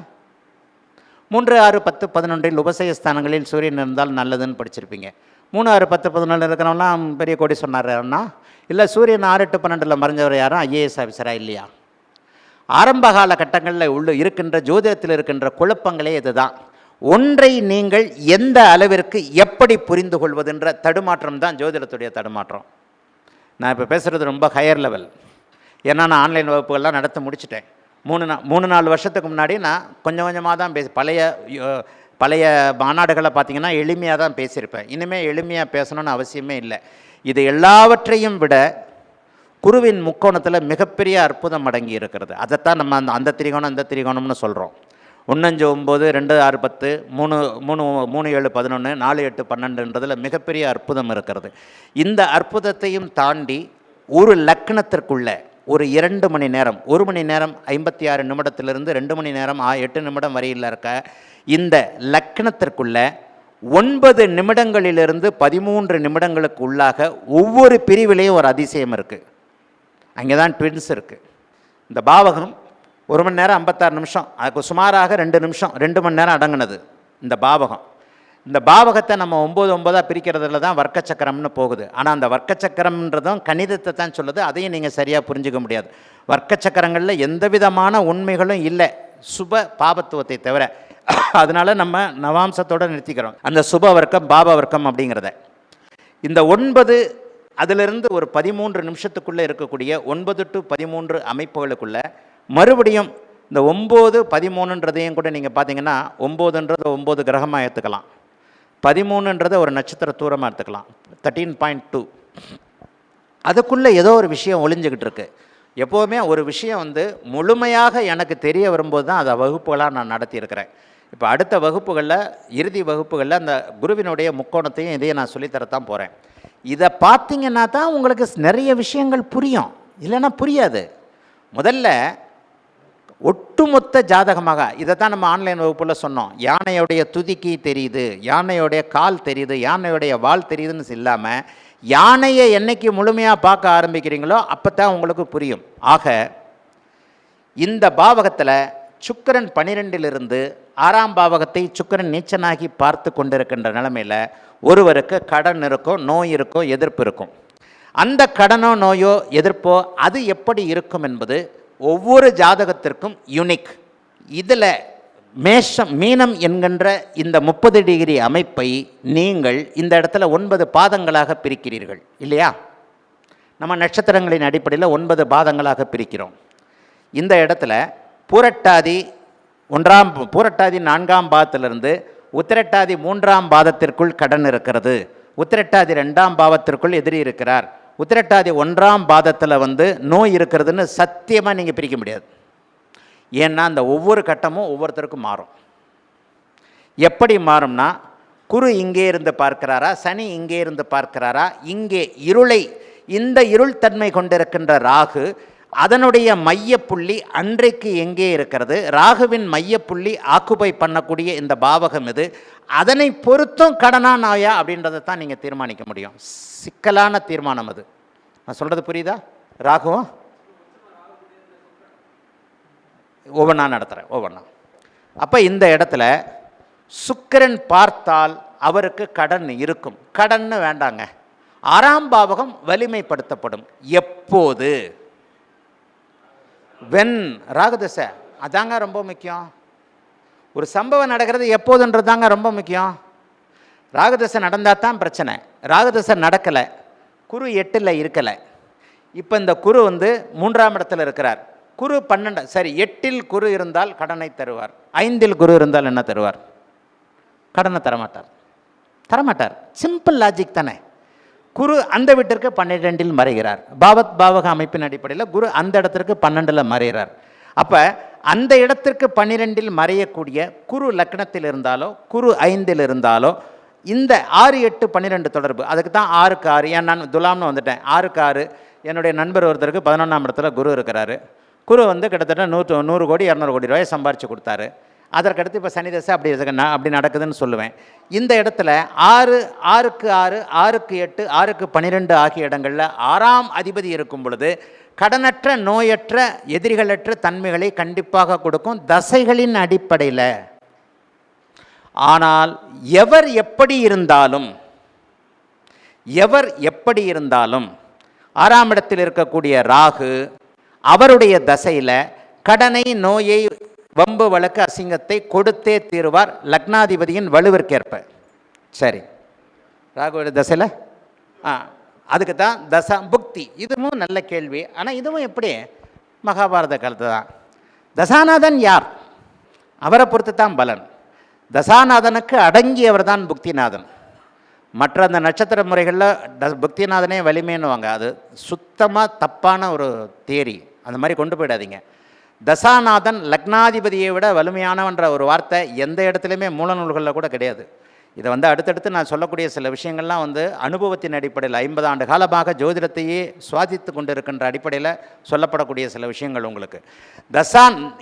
3, 6, 10, 11 உபசய ஸ்தானங்களில் சூரியன் இருந்தால் நல்லதுன்னு படிச்சிருப்பீங்க. 3, 6, 10, 11 இருக்கிறவங்களாம் பெரிய கோடி சொன்னார்னா இல்லை சூரியன் 6, 8, 12 மறைஞ்சவர் யாரும் ஐஏஎஸ் ஆஃபீஸராக இல்லையா? ஆரம்ப காலகட்டங்களில் இருக்கின்ற ஜோதிடத்தில் இருக்கின்ற குழப்பங்களே இதுதான். ஒன்றை நீங்கள் எந்த அளவிற்கு எப்படி புரிந்து கொள்வதுன்ற தடுமாற்றம் தான் ஜோதிடத்துடைய தடுமாற்றம். நான் இப்போ பேசுகிறது ரொம்ப ஹையர் லெவல். ஏன்னா நான் ஆன்லைன் வகுப்புகள்லாம் நடத்த முடிச்சிட்டேன். 3-4 வருஷத்துக்கு முன்னாடி நான் கொஞ்சம் கொஞ்சமாக தான் பழைய மாநாடுகளை பார்த்திங்கன்னா எளிமையாக தான் பேசியிருப்பேன். இனிமேல் எளிமையாக பேசணும்னு அவசியமே இல்லை. இது எல்லாவற்றையும் விட குருவின் முக்கோணத்தில் மிகப்பெரிய அற்புதம் அடங்கி இருக்கிறது. அதைத்தான் நம்ம அந்த திரிகோணம் இந்த திரிகோணம்னு சொல்கிறோம். 1, 5, 9, 2, 6, 10, 3, 7, 11, 4, 8, 12ன்றதில் மிகப்பெரிய அற்புதம் இருக்கிறது. இந்த அற்புதத்தையும் தாண்டி ஒரு லக்னத்திற்குள்ள ஒரு 2 மணி நேரம், 1 மணி நேரம் 56 நிமிடத்திலிருந்து 2 மணி நேரம் 8 நிமிடம் வரையில் இருக்க இந்த லக்னத்திற்குள்ள 9 நிமிடங்களிலிருந்து 13 நிமிடங்களுக்கு உள்ளாக ஒவ்வொரு பிரிவிலையும் ஒரு அதிசயம் இருக்குது. அங்கே தான் ட்வின்ஸ் இருக்குது. இந்த பாவகம் 1 மணி நேரம் 56 நிமிஷம், அதுக்கு சுமாராக 2 நிமிஷம், 2 மணி நேரம் அடங்குனது இந்த பாவகம். இந்த பாவகத்தை நம்ம 9 பிரிக்கிறதுல தான் வர்க்க சக்கரம்னு போகுது. ஆனால் அந்த வர்க்க சக்கரம்ன்றதும் கணிதத்தை தான் சொல்லுது. அதையும் நீங்கள் சரியாக புரிஞ்சிக்க முடியாது. வர்க்க சக்கரங்களில் எந்த விதமான உண்மைகளும் இல்லை, சுப பாபத்துவத்தை தவிர. அதனால நம்ம நவாம்சத்தோடு நிறுத்திக்கிறோம் அந்த சுப வர்க்கம் பாப வர்க்கம் அப்படிங்கிறத. இந்த 9 அதிலிருந்து ஒரு 13 நிமிஷத்துக்குள்ளே இருக்கக்கூடிய 9 to 13 அமைப்புகளுக்குள்ள மறுபடியும் இந்த 9, 13ன்றதையும் கூட நீங்கள் பார்த்தீங்கன்னா 9ன்றது 9 கிரகமாக எடுத்துக்கலாம், 13ன்றதை ஒரு நட்சத்திர தூரமாக எடுத்துக்கலாம், 13.2. அதுக்குள்ளே ஏதோ ஒரு விஷயம் ஒளிஞ்சிக்கிட்டு இருக்கு. எப்போவுமே ஒரு விஷயம் முழுமையாக எனக்கு தெரிய வரும்போது தான் அதை வகுப்புகளாக நான் நடத்தியிருக்கிறேன். இப்போ அடுத்த வகுப்புகளில், இறுதி வகுப்புகளில் அந்த குருவினுடைய முக்கோணத்தையும் இதையும் நான் சொல்லித்தரத்தான் போகிறேன். இதை பார்த்தீங்கன்னா தான் உங்களுக்கு நிறைய விஷயங்கள் புரியும், இல்லைன்னா புரியாது. முதல்ல ஒட்டுமொத்த ஜாதகமாக இதை தான் நம்ம ஆன்லைன் வகுப்பில் சொன்னோம். யானையுடைய துதிக்கி தெரியுது, யானையுடைய கால் தெரியுது, யானையுடைய வால் தெரியுதுன்னு இல்லாமல் யானையை என்னைக்கு முழுமையாக பார்க்க ஆரம்பிக்கிறீங்களோ அப்போ தான் உங்களுக்கு புரியும். ஆக இந்த பாவகத்தில் சுக்கிரன் 12லிருந்து 6ஆம் பாவகத்தை சுக்கிரன் நீச்சனாகி பார்த்து கொண்டிருக்கின்ற நிலைமையில் ஒருவருக்கு கடன் இருக்கும், நோய் இருக்கும், எதிர்ப்பு இருக்கும். அந்த கடனோ நோயோ எதிர்ப்போ அது எப்படி இருக்கும் என்பது ஒவ்வொரு ஜாதகத்திற்கும் யூனிக். இதில் மீனம் என்கின்ற இந்த 30 டிகிரி அமைப்பை நீங்கள் இந்த இடத்துல 9 பாதங்களாக பிரிக்கிறீர்கள் இல்லையா? நம்ம நட்சத்திரங்களின் அடிப்படையில் 9 பாதங்களாக பிரிக்கிறோம். இந்த இடத்துல பூரட்டாதி 4ஆம் பாதத்திலிருந்து உத்திரட்டாதி 3ஆம் பாதத்திற்குள் கடன் இருக்கிறது. உத்திரட்டாதி 2ஆம் பாவத்திற்குள் எதிரி இருக்கிறார். உத்திரட்டாதி 1ஆம் பாதத்தில் நோய் இருக்கிறதுன்னு சத்தியமாக நீங்கள் பிரிக்க முடியாது. ஏன்னா அந்த ஒவ்வொரு கட்டமும் ஒவ்வொருத்தருக்கும் மாறும். எப்படி மாறும்னா, குரு இங்கே இருந்து பார்க்கிறாரா, சனி இங்கே இருந்து பார்க்கிறாரா, இங்கே இந்த இருள் தன்மை கொண்டிருக்கின்ற ராகு அதனுடைய மையப்புள்ளி அன்றைக்கு எங்கே இருக்கிறது, ராகுவின் மையப்புள்ளி ஆக்குபை பண்ணக்கூடிய இந்த பாவகம் இது, அதனை பொறுத்தும் கடனா நாயா அப்படின்றத தான் நீங்கள் தீர்மானிக்க முடியும். சிக்கலான தீர்மானம் அது. நான் சொல்கிறது புரியுதா? ராகுவும் ஒவ்வொன்றா நடத்துகிறேன், ஒவ்வொன்றா. அப்போ இந்த இடத்துல சுக்கிரன் பார்த்தால் அவருக்கு கடன் இருக்கும். கடன்னு வேண்டாங்க, 6ஆம் பாவகம் வலிமைப்படுத்தப்படும். எப்போது? வென் ராகுதசை. அதாங்க ரொம்ப முக்கியம். ஒரு சம்பவம் நடக்கிறது எப்போதுன்றது தாங்க ரொம்ப முக்கியம். ராகுதசை நடந்தால் தான் பிரச்சனை. ராகுதசை நடக்கலை, குரு 8ல் இருக்கலை. இப்போ இந்த குரு 3ஆம் இடத்துல இருக்கிறார். குரு 12, சரி 8ல் குரு இருந்தால் கடனை தருவார். 5ல் குரு இருந்தால் என்ன தருவார்? கடனை தரமாட்டார். சிம்பிள் லாஜிக் தானே. குரு அந்த வீட்டிற்கு 12ல் மறைகிறார். பாவக அமைப்பின் அடிப்படையில் குரு அந்த இடத்திற்கு 12ல் மறைகிறார். அப்போ அந்த இடத்திற்கு 12ல் மறையக்கூடிய குரு லக்னத்தில் இருந்தாலோ குரு 5ல் இருந்தாலோ இந்த 6, 8, 12 தொடர்பு. அதுக்கு தான் 6க்கு 6. ஏன் நான் துலாம்னு வந்துட்டேன். 6க்கு 6. என்னுடைய நண்பர் ஒருத்தருக்கு 11ஆம் இடத்துல குரு இருக்கிறாரு. குரு கிட்டத்தட்ட 100 கோடி 200 கோடி ரூபாயை சம்பாரித்து கொடுத்தாரு. அதற்கடுத்து இப்போ சனி தசை அப்படி நடக்குதுன்னு சொல்லுவேன். இந்த இடத்துல 6க்கு 6, 6க்கு 8, 6க்கு 12 ஆகிய இடங்களில் 6ஆம் அதிபதி இருக்கும் பொழுது கடனற்ற, நோயற்ற, எதிரிகளற்ற தன்மைகளை கண்டிப்பாக கொடுக்கும் தசைகளின் அடிப்படையில். ஆனால் எவர் எப்படி இருந்தாலும் 6ஆம் இடத்தில் இருக்கக்கூடிய ராகு அவருடைய தசையில் கடனை, நோயை, வம்பு, வழக்கு, அசிங்கத்தை கொடுத்தே தீருவார், லக்னாதிபதியின் வலுவிற்கேற்ப. சரி, ராகுவோட தசையில் அதுக்கு தான் தசா புக்தி. இதுவும் நல்ல கேள்வி. ஆனால் இதுவும் எப்படி? மகாபாரத காலத்து தான். தசாநாதன் யார்? அவரை பொறுத்து தான் பலன். தசாநாதனுக்கு அடங்கியவர் தான் புக்திநாதன். மற்ற அந்த நட்சத்திர முறைகளில் புக்திநாதனே வலிமைன்னுவாங்க. அது சுத்தமாக தப்பான ஒரு தியரி. அந்த மாதிரி கொண்டு போயிடாதீங்க. தசாநாதன் லக்னாதிபதியை விட வலிமையானவன்ற ஒரு வார்த்தை எந்த இடத்துலையுமே மூல நூல்களில் கூட கிடையாது. இதை அடுத்தடுத்து நான் சொல்லக்கூடிய சில விஷயங்கள்லாம் அனுபவத்தின் அடிப்படையில் 50 ஆண்டு காலமாக ஜோதிடத்தையே சுவாதித்து கொண்டு இருக்கின்ற அடிப்படையில் சொல்லப்படக்கூடிய சில விஷயங்கள் உங்களுக்கு.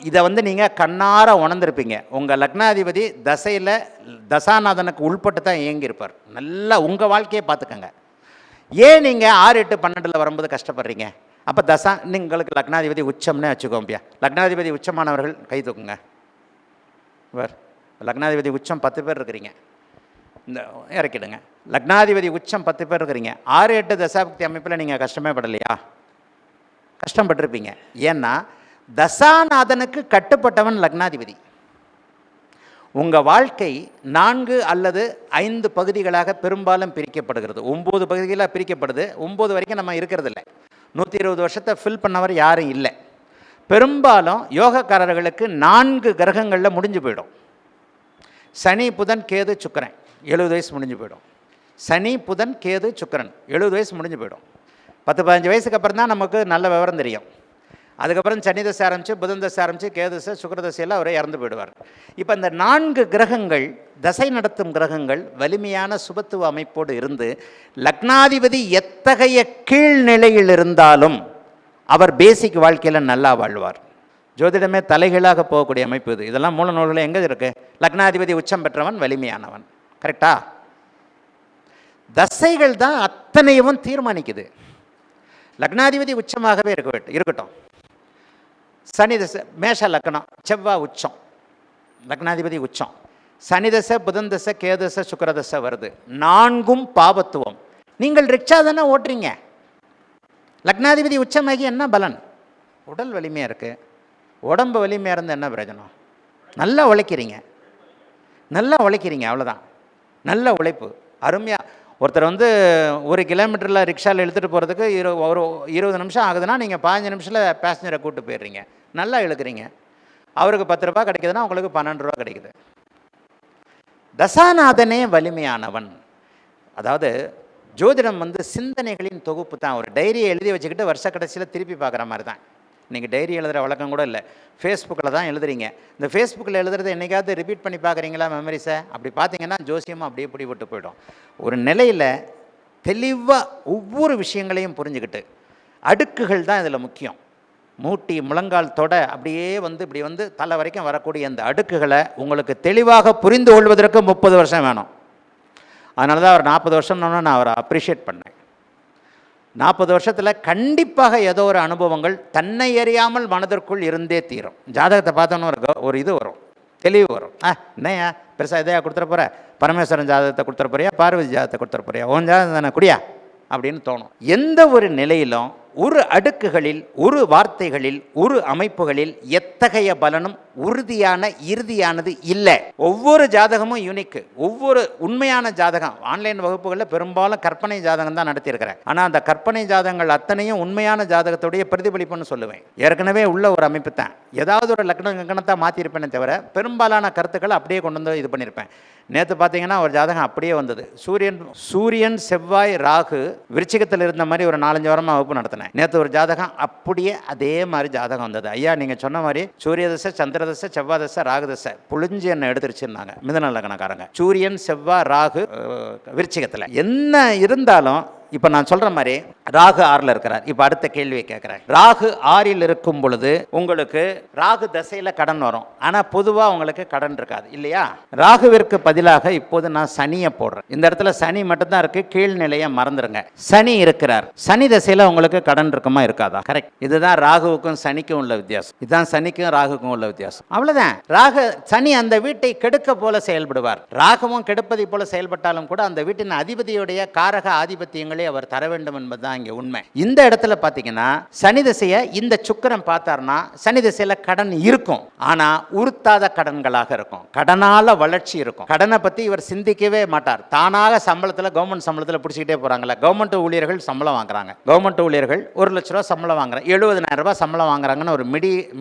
இதை நீங்கள் கண்ணார உணர்ந்திருப்பீங்க. உங்கள் லக்னாதிபதி தசையில் தசாநாதனுக்கு உள்பட்டு தான் இயங்கியிருப்பார். நல்லா உங்கள் வாழ்க்கையை பார்த்துக்கங்க. ஏன் நீங்கள் 6, 8, 12 வரும்போது கஷ்டப்படுறீங்க? அப்போ உங்களுக்கு லக்னாதிபதி உச்சம்னே வச்சுக்கோம்பியா. லக்னாதிபதி உச்சமானவர்கள் கை தூக்குங்க. லக்னாதிபதி உச்சம் 10 பேர் இருக்கிறீங்க, இந்த இறக்கிடுங்க. லக்னாதிபதி உச்சம் 10 பேர் இருக்கிறீங்க. 6, 8 தசாபக்தி அமைப்பில் நீங்கள் கஷ்டமே படலையா? கஷ்டப்பட்டிருப்பீங்க. ஏன்னா தசாநாதனுக்கு கட்டுப்பட்டவன் லக்னாதிபதி. உங்கள் வாழ்க்கை 4 அல்லது 5 பகுதிகளாக பெரும்பாலும் பிரிக்கப்படுகிறது. 9 பகுதிகளாக பிரிக்கப்படுது. 9 வரைக்கும் நம்ம இருக்கிறது இல்லை. 120 வருஷத்தை ஃபில் பண்ணவர் யாரும் இல்லை. பெரும்பாலும் யோகக்காரர்களுக்கு 4 கிரகங்களில் முடிஞ்சு போயிடும். சனி, புதன், கேது, சுக்கிரன் 70 வயசு முடிஞ்சு போயிடும். சனி, புதன், கேது, சுக்கிரன் 70 வயசு முடிஞ்சு போயிடும். 10-15 வயசுக்கு அப்புறம் தான் நமக்கு நல்ல விவரம் தெரியும். அதுக்கப்புறம் சனி தசை ஆரம்பித்து, புதன் தசை ஆரம்பித்து, கேது தசை, சுக்கிர தசையெல்லாம் அவரே இறந்து போயிடுவார். இப்போ இந்த 4 கிரகங்கள், தசை நடத்தும் கிரகங்கள் வலிமையான சுபத்துவ அமைப்போடு இருந்து லக்னாதிபதி எத்தகைய கீழ்நிலையில் இருந்தாலும் அவர் பேசிக் வாழ்க்கையில் நல்லா வாழ்வார். ஜோதிடமே தலைகீழாக போகக்கூடிய அமைப்பு இது. இதெல்லாம் மூல நூல்களில் எங்கே இருக்குது? லக்னாதிபதி உச்சம் பெற்றவன் வலிமையானவன். கரெக்டா? தசைகள் தான் அத்தனையும் தீர்மானிக்குது. லக்னாதிபதி உச்சமாகவே இருக்கட்டும். சனி தசை மேஷ லக்னம், செவ்வாய் உச்சம், லக்னாதிபதி உச்சம். சனி தசை, புதன் தசை, கேதசை, சுக்கிரதசை வருது. 4ம் பாபத்துவம். நீங்கள் ரிக்ஷா தானே ஓட்டுறீங்க. லக்னாதிபதி உச்சமாகி என்ன பலன்? உடல் வலிமையாக இருக்குது, உடம்பு வலிமையாக இருந்து என்ன பிரயோஜனம்? நல்லா உழைக்கிறீங்க, நல்லா உழைக்கிறீங்க, அவ்வளோதான். நல்ல உழைப்பு, அருமையாக. ஒருத்தர் 1 கிலோமீட்டரில் ரிக்ஷாவில் எடுத்துகிட்டு போகிறதுக்கு ஒரு 20 நிமிஷம் ஆகுதுன்னா நீங்கள் 15 நிமிஷத்தில் பேசஞ்சரை கூப்பிட்டு போயிடுறீங்க, நல்லா இழுக்கிறீங்க. அவருக்கு 10 ரூபா கிடைக்குதுன்னா உங்களுக்கு 12 ரூபா கிடைக்குது. தசாநாதனே வலிமையானவன். அதாவது ஜோதிடம் சிந்தனைகளின் தொகுப்பு தான். ஒரு டைரியை எழுதி வச்சுக்கிட்டு வருஷ கடைசியில் திருப்பி பார்க்குற மாதிரி தான். நீங்கள் டைரி எழுதுகிற வழக்கம் கூட இல்லை, ஃபேஸ்புக்கில் தான் எழுதுறீங்க. இந்த ஃபேஸ்புக்கில் எழுதுறதை என்றைக்காவது ரிப்பீட் பண்ணி பார்க்குறீங்களா மெமரிஸை? அப்படி பார்த்தீங்கன்னா ஜோசியமாக அப்படியே பிடிபட்டு போயிடும். ஒரு நிலையில் தெளிவாக ஒவ்வொரு விஷயங்களையும் புரிஞ்சுக்கிட்டு, அடுக்குகள் தான் இதில் முக்கியம். மூட்டி முழங்கால் தொட அப்படியே இப்படி தலை வரைக்கும் வரக்கூடிய அந்த அடுக்குகளை உங்களுக்கு தெளிவாக புரிந்து கொள்வதற்கு 30 வருஷம் வேணும். அதனால தான் அவர் 40 வருஷம்னு நான் அவரை அப்ரிஷியேட் பண்ணேன். 40 வருஷத்தில் கண்டிப்பாக ஏதோ ஒரு அனுபவங்கள் தன்னை அறியாமல் மனதிற்குள் இருந்தே தீரும். ஜாதகத்தை பார்த்தோன்னு ஒரு இது வரும், தெளிவு வரும். என்னையா பெருசாக இதையா கொடுத்துட போகிற, பரமேஸ்வரன் ஜாதகத்தை கொடுத்துட போறியா, பார்வதி ஜாதகத்தை கொடுத்துட போறியா, உன் ஜாதகம் தானே குடியா அப்படின்னு தோணும். எந்த ஒரு நிலையிலும் ஒரு அடுக்குகளில், ஒரு வார்த்தைகளில், ஒரு அமைப்புகளில் எத்தகைய பலனும் உறுதியான இறுதியானது இல்லை. ஒவ்வொரு ஜாதகமும் யூனிக்கு. ஒவ்வொரு உண்மையான ஜாதகம் ஆன்லைன் வகுப்புகளில் பெரும்பாலும் கற்பனை ஜாதகம் தான் நடத்தியிருக்கிறேன். ஆனால் அந்த கற்பனை ஜாதகங்கள் அத்தனையும் உண்மையான ஜாதகத்துடைய பிரதிபலிப்புன்னு சொல்லுவேன். ஏற்கனவே உள்ள ஒரு அமைப்பு தான். ஏதாவது ஒரு லக்னத்தை மாற்றிருப்பேனே தவிர பெரும்பாலான கருத்துக்களை அப்படியே கொண்டு இது பண்ணியிருப்பேன். நேற்று பார்த்தீங்கன்னா ஒரு ஜாதகம் அப்படியே வந்தது. சூரியன் செவ்வாய் ராகு விருச்சிகத்தில் இருந்த மாதிரி ஒரு 4-5 வாரமாக வகுப்பு நடத்தினேன். நேற்று ஒரு ஜாதகம் அப்படியே அதே மாதிரி ஜாதகம் வந்தது. ஐயா நீங்கள் சொன்ன மாதிரி சூரிய தசை, சந்திரதசை, செவ்வாய் தசை, ராகு தசை புழிஞ்சு என்ன எடுத்துருச்சுன்னாங்க மிதுன லக்னக்காரங்க. சூரியன் செவ்வாய் ராகு விருச்சிகத்தில் என்ன இருந்தாலும் இப்போ நான் சொல்கிற மாதிரி ராகு 6ல் இருக்கிறார். இப்போ அடுத்த கேள்வியை கேட்குறேன். ராகு 6ல் இருக்கும் பொழுது உங்களுக்கு ராகு தசையில் கடன் வரும், ஆனால் பொதுவாக உங்களுக்கு கடன் இருக்காது இல்லையா? ராகுவிற்கு பதிலாக இப்போது நான் சனியை போடுறேன். இந்த இடத்துல சனி மட்டும்தான் இருக்குது, கீழ்நிலையை மறந்துடுங்க. சனி இருக்கிறார். சனி தசையில் உங்களுக்கு கடன் இருக்குமா இருக்காதா? கரெக்ட். இதுதான் ராகுவுக்கும் சனிக்கும் உள்ள வித்தியாசம். இதுதான் சனிக்கும் ராகுக்கும் உள்ள வித்தியாசம். அவ்வளோதான். சனி அந்த வீட்டை கெடுக்க போல செயல்படுவார். ராகுவும் கெடுப்பதை போல செயல்பட்டாலும் கூட அந்த வீட்டின் அதிபதியுடைய காரக ஆதிபத்தியங்களை அவர் தர வேண்டும் என்பதுதான் இங்கே உண்மை. இந்த இடத்துல பார்த்தீங்கன்னா சனி திசையை இந்த சுக்கிரன் பார்த்தார்னா சனி திசையில கடன் இருக்கும், ஆனா உறுத்தாத கடன்களாக இருக்கும். கடனால வளர்ச்சி இருக்கும். கடனை பத்தி இவர் சிந்திக்கவே மாட்டார். தானாக சம்பளத்தில், கவர்மெண்ட் சம்பளத்தில் பிடிச்சிக்கிட்டே போறாங்கல்ல. கவர்மெண்ட் ஊழியர்கள் சம்பளம் வாங்குறாங்க. கவர்மெண்ட் ஊழியர்கள் 1 லட்ச ரூபா சம்பளம் வாங்குறாங்க, 70,000 ரூபாய் சம்பளம் வாங்குறாங்கன்னு ஒரு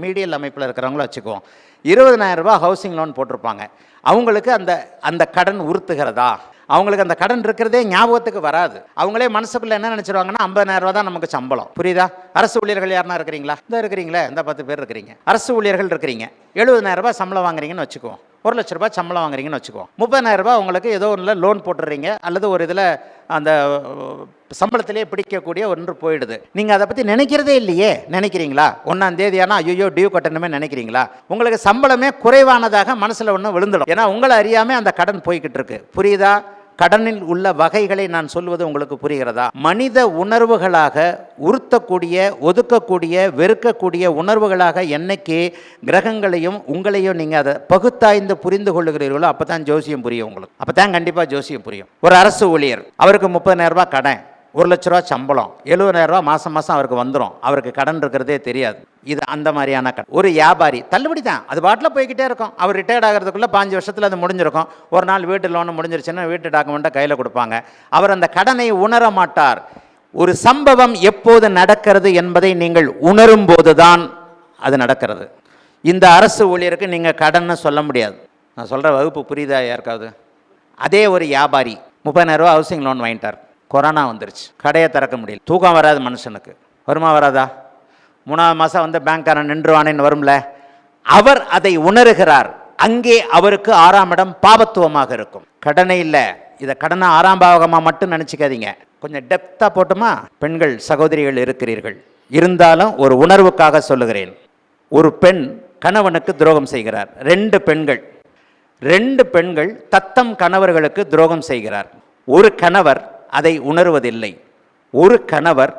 மீடியல் அமைப்பில் இருக்கிறவங்கள வச்சுக்குவோம். 20,000 ரூபாய் ஹவுசிங் லோன் போட்டிருப்பாங்க. அவங்களுக்கு அந்த கடன் உறுத்துகிறதா? அவங்களுக்கு அந்த கடன் இருக்கிறதே ஞாபகத்துக்கு வராது. அவங்களே மனசுக்குள்ள என்ன நினைச்சிருவாங்கன்னா 50,000 ரூபா தான் நமக்கு சம்பளம். புரியுதா? அரசு ஊழியர்கள் யாருன்னா இருக்கிறீங்களா? இந்த இருக்கிறீங்களே, இந்த 10 பேர் இருக்கிறீங்க, அரசு ஊழியர்கள் இருக்கிறீங்க. 70,000 ரூபாய் சம்பளம் வாங்குறீங்கன்னு வச்சுக்குவோம். 1 லட்ச ரூபாய் சம்பளம் வாங்குறீங்கன்னு வச்சுக்குவோம். 30,000 ரூபாய் உங்களுக்கு ஏதோ ஒன்றில் லோன் போட்டுடுறீங்க, அல்லது ஒரு இதில் அந்த சம்பளத்திலே பிடிக்கக்கூடிய ஒன்று போயிடுது. நீங்கள் அதை பற்றி நினைக்கிறதே இல்லையே. நினைக்கிறீங்களா? 1ஆம் தேதி ஆனால் ஐயோ டியூ கட்டணுமே நினைக்கிறீங்களா? உங்களுக்கு சம்பளமே குறைவானதாக மனசில் ஒன்று விழுந்துடும். ஏன்னா உங்களை அறியாமல் அந்த கடன் போய்கிட்டு இருக்கு. புரியுதா? கடனில் உள்ள வகைகளை நான் சொல்வது உங்களுக்கு புரிகிறதா? மனித உணர்வுகளாக உறுத்தக்கூடிய, ஒதுக்கக்கூடிய, வெறுக்கக்கூடிய உணர்வுகளாக என்னைக்கு கிரகங்களையும் உங்களையும் நீங்கள் அதை பகுத்தாய்ந்து புரிந்து கொள்ளுகிறீர்களோ அப்போ தான் ஜோசியம் புரியும் உங்களுக்கு. அப்போ தான் கண்டிப்பாக ஜோசியம் புரியும். ஒரு அரசு ஊழியர், அவருக்கு 30,000 ரூபாய் கடன், 1 லட்ச ரூபா சம்பளம், 70,000 ரூபா மாதம் அவருக்கு வந்துடும். அவருக்கு கடன் இருக்கிறதே தெரியாது. இது அந்த மாதிரியான கடன். ஒரு வியாபாரி தள்ளுபடி தான், அது பாட்டில் போய்கிட்டே இருக்கும். அவர் ரிட்டையர்ட் ஆகிறதுக்குள்ளே 5 வருஷத்தில் அது முடிஞ்சிருக்கும். ஒரு நாள் வீட்டு லோனு முடிஞ்சிருச்சுன்னா வீட்டு டாக்குமெண்ட்டை கையில் கொடுப்பாங்க. அவர் அந்த கடனை உணர மாட்டார். ஒரு சம்பவம் எப்போது நடக்கிறது என்பதை நீங்கள் உணரும் போது தான் அது நடக்கிறது. இந்த அரசு ஊழியருக்கு நீங்கள் கடன்னு சொல்ல முடியாது. நான் சொல்கிற வகுப்பு புரியுதா யாருக்காவது? அதே ஒரு வியாபாரி 30,000 ரூபா ஹவுசிங் லோன் வாங்கிட்டார். கொரோனா வந்துருச்சு, கடையை திறக்க முடியல. தூக்கம் வராது மனுஷனுக்கு. வருமா வராதா? 3ஆவது மாதம் பேங்க்காரன் நின்றுவானேன்னு வரும்ல. அவர் அதை உணர்கிறார். அங்கே அவருக்கு 6ஆம் இடம் பாவத்துவமாக இருக்கும். கடனை இல்லை, இதை கடனை 6ஆம் பாவகமாக மட்டும் நினச்சிக்காதீங்க. கொஞ்சம் டெப்த்தாக போட்டுமா? பெண்கள் சகோதரிகள் இருக்கிறீர்கள், இருந்தாலும் ஒரு உணர்வுக்காக சொல்லுகிறேன். ஒரு பெண் கணவனுக்கு துரோகம் செய்கிறார். 2 பெண்கள் தத்தம் கணவர்களுக்கு துரோகம் செய்கிறார். ஒரு கணவர் அதை உணர்வதில்லை. ஒரு கணவர்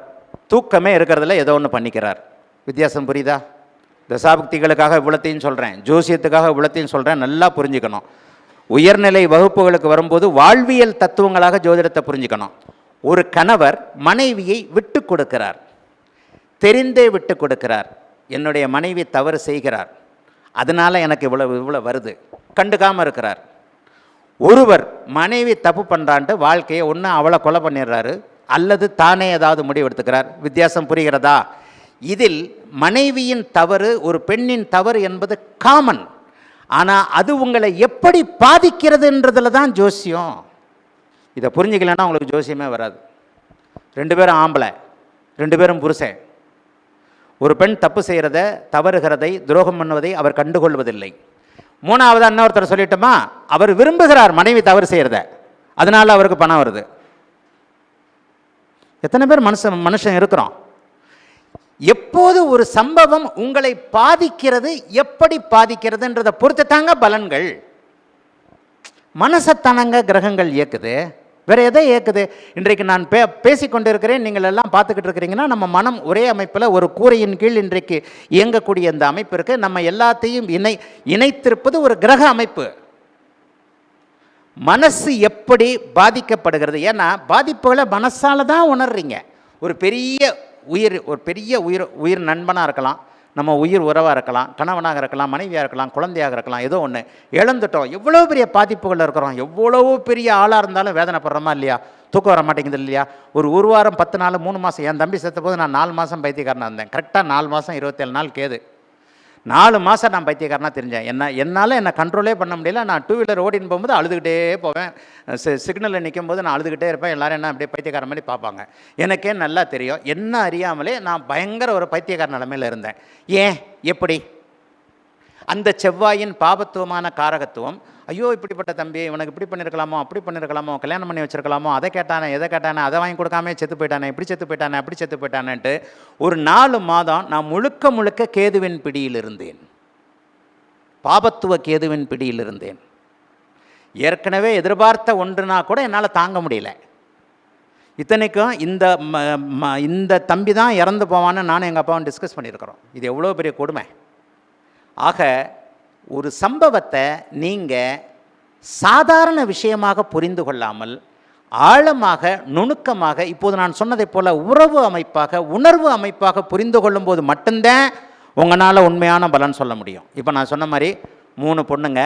தூக்கமே இருக்கிறதுல ஏதோ ஒன்று பண்ணிக்கிறார். வித்தியாசம் புரியுதா? தசாபக்திகளுக்காக இவ்வளத்தையும் சொல்கிறேன், ஜோசியத்துக்காக இவ்வளத்தையும் சொல்கிறேன், நல்லா புரிஞ்சுக்கணும். உயர்நிலை வகுப்புகளுக்கு வரும்போது வாழ்வியல் தத்துவங்களாக ஜோதிடத்தை புரிஞ்சுக்கணும். ஒரு கணவர் மனைவியை விட்டு கொடுக்கிறார், தெரிந்தே விட்டு கொடுக்கிறார். என்னுடைய மனைவி தவறு செய்கிறார், அதனால் எனக்கு இவ்வளோ வருது, கண்டுக்காமல் இருக்கிறார். ஒருவர் மனைவி தப்பு பண்ணுறான்ட்டு வாழ்க்கையை ஒன்று அவளை கொலை பண்ணிடுறாரு, அல்லது தானே ஏதாவது முடிவு எடுத்துக்கிறார். வித்தியாசம் புரிகிறதா? இதில் மனைவியின் தவறு, ஒரு பெண்ணின் தவறு என்பது காமன். ஆனால் அது உங்களை எப்படி பாதிக்கிறதுன்றதுல தான் ஜோசியம். இதை புரிஞ்சுக்கலன்னா உங்களுக்கு ஜோசியமே வராது. 2 பேரும் ஆம்பளை, 2 பேரும் புருஷன். ஒரு பெண் தப்பு செய்கிறத, தவறுகிறதை, துரோகம் பண்ணுவதை அவர் கண்டுகொள்வதில்லை. 3வது இன்னொருத்தர் சொல்லிட்டோமா, அவர் விரும்புகிறார் மனைவி தவறு செய்கிறத, அதனால் அவருக்கு பணம் வருது. எத்தனை பேர் மனுஷன் இருக்கிறோம்? எப்போது ஒரு சம்பவம் உங்களை பாதிக்கிறது, எப்படி பாதிக்கிறதுன்றதை பொறுத்து தாங்க பலன்கள். மனசத்தானங்க கிரகங்கள் இயக்குது, வேற எதை இயக்குது? இன்றைக்கு நான் பேசிக்கொண்டு இருக்கிறேன், நீங்கள் எல்லாம் பார்த்துக்கிட்டு இருக்கிறீங்கன்னா, நம்ம மனம் ஒரே அமைப்பில் ஒரு கூரையின் கீழ் இன்றைக்கு இயங்கக்கூடிய இந்த அமைப்பு இருக்கு. நம்ம எல்லாத்தையும் இணைத்திருப்பது ஒரு கிரக அமைப்பு. மனசு எப்படி பாதிக்கப்படுகிறது? ஏன்னா பாதிப்புகளை மனசால தான் உணர்றீங்க. ஒரு பெரிய உயிர் நண்பனாக இருக்கலாம், நம்ம உயிர் உறவாக இருக்கலாம், கணவனாக இருக்கலாம், மனைவியாக இருக்கலாம், குழந்தையாக இருக்கலாம், ஏதோ ஒன்று இழந்துட்டோம். எவ்வளோ பெரிய பாதிப்புகள் இருக்கிறோம், எவ்வளோ பெரிய ஆளாக இருந்தாலும் வேதனைப்படுறோமா இல்லையா? தூக்கம் வர மாட்டேங்குது இல்லையா? ஒரு வாரம் 10 நாள் 3 மாதம், என் தம்பி செத்த போது நான் 4 மாதம் பைத்தியக்காரனாக இருந்தேன். கரெக்டாக 4 மாதம் 27 நாள் கேது. 4 மாதம் நான் பைத்தியக்காரனாக தெரிஞ்சேன். என்னால் என்னை கண்ட்ரோலே பண்ண முடியல. நான் 2 வீலர் ஓடின்னு போகும்போது அழுதுகிட்டே போவேன். சிக்னலில் நிற்கும் போது நான் அழுதுகிட்டே இருப்பேன். எல்லோரும் என்ன அப்படியே பைத்தியக்கார மாதிரி பார்ப்பாங்க. எனக்கே நல்லா தெரியும், என்ன அறியாமலே நான் பயங்கர ஒரு பைத்தியக்கார நிலைமையில் இருந்தேன். ஏன், எப்படி? அந்த செவ்வாயின் பாபத்துவமான காரகத்துவம். ஐயோ, இப்படிப்பட்ட தம்பி, இவனுக்கு இப்படி பண்ணியிருக்கலாமோ, அப்படி பண்ணியிருக்கலாமோ, கல்யாணம் பண்ணி வச்சிருக்கலாமோ, அதை கேட்டானே, எதை கேட்டானே, அதை வாங்கி கொடுக்காம செத்து போயிட்டானே, இப்படி செத்து போயிட்டானே, அப்படி செத்து போயிட்டானேன்ட்டு ஒரு 4 மாதம் நான் முழுக்க கேதுவின் பிடியில் இருந்தேன். பாபத்துவ கேதுவின் பிடியில் இருந்தேன். ஏற்கனவே எதிர்பார்த்த ஒன்றுனா கூட என்னால் தாங்க முடியல. இத்தனைக்கும் இந்த தம்பி தான் இறந்து போவான்னு நானும் எங்கள் அப்பாவும் டிஸ்கஸ் பண்ணியிருக்கிறோம். இது எவ்வளோ பெரிய கொடுமை. ஆக ஒரு சம்பவத்தை நீங்கள் சாதாரண விஷயமாக புரிந்து கொள்ளாமல் ஆழமாக, நுணுக்கமாக, இப்போது நான் சொன்னதைப் போல உறவு அமைப்பாக, உணர்வு அமைப்பாக புரிந்து கொள்ளும்போது மட்டும்தான் உங்களால் உண்மையான பலன் சொல்ல முடியும். இப்போ நான் சொன்ன மாதிரி 3 பொண்ணுங்க,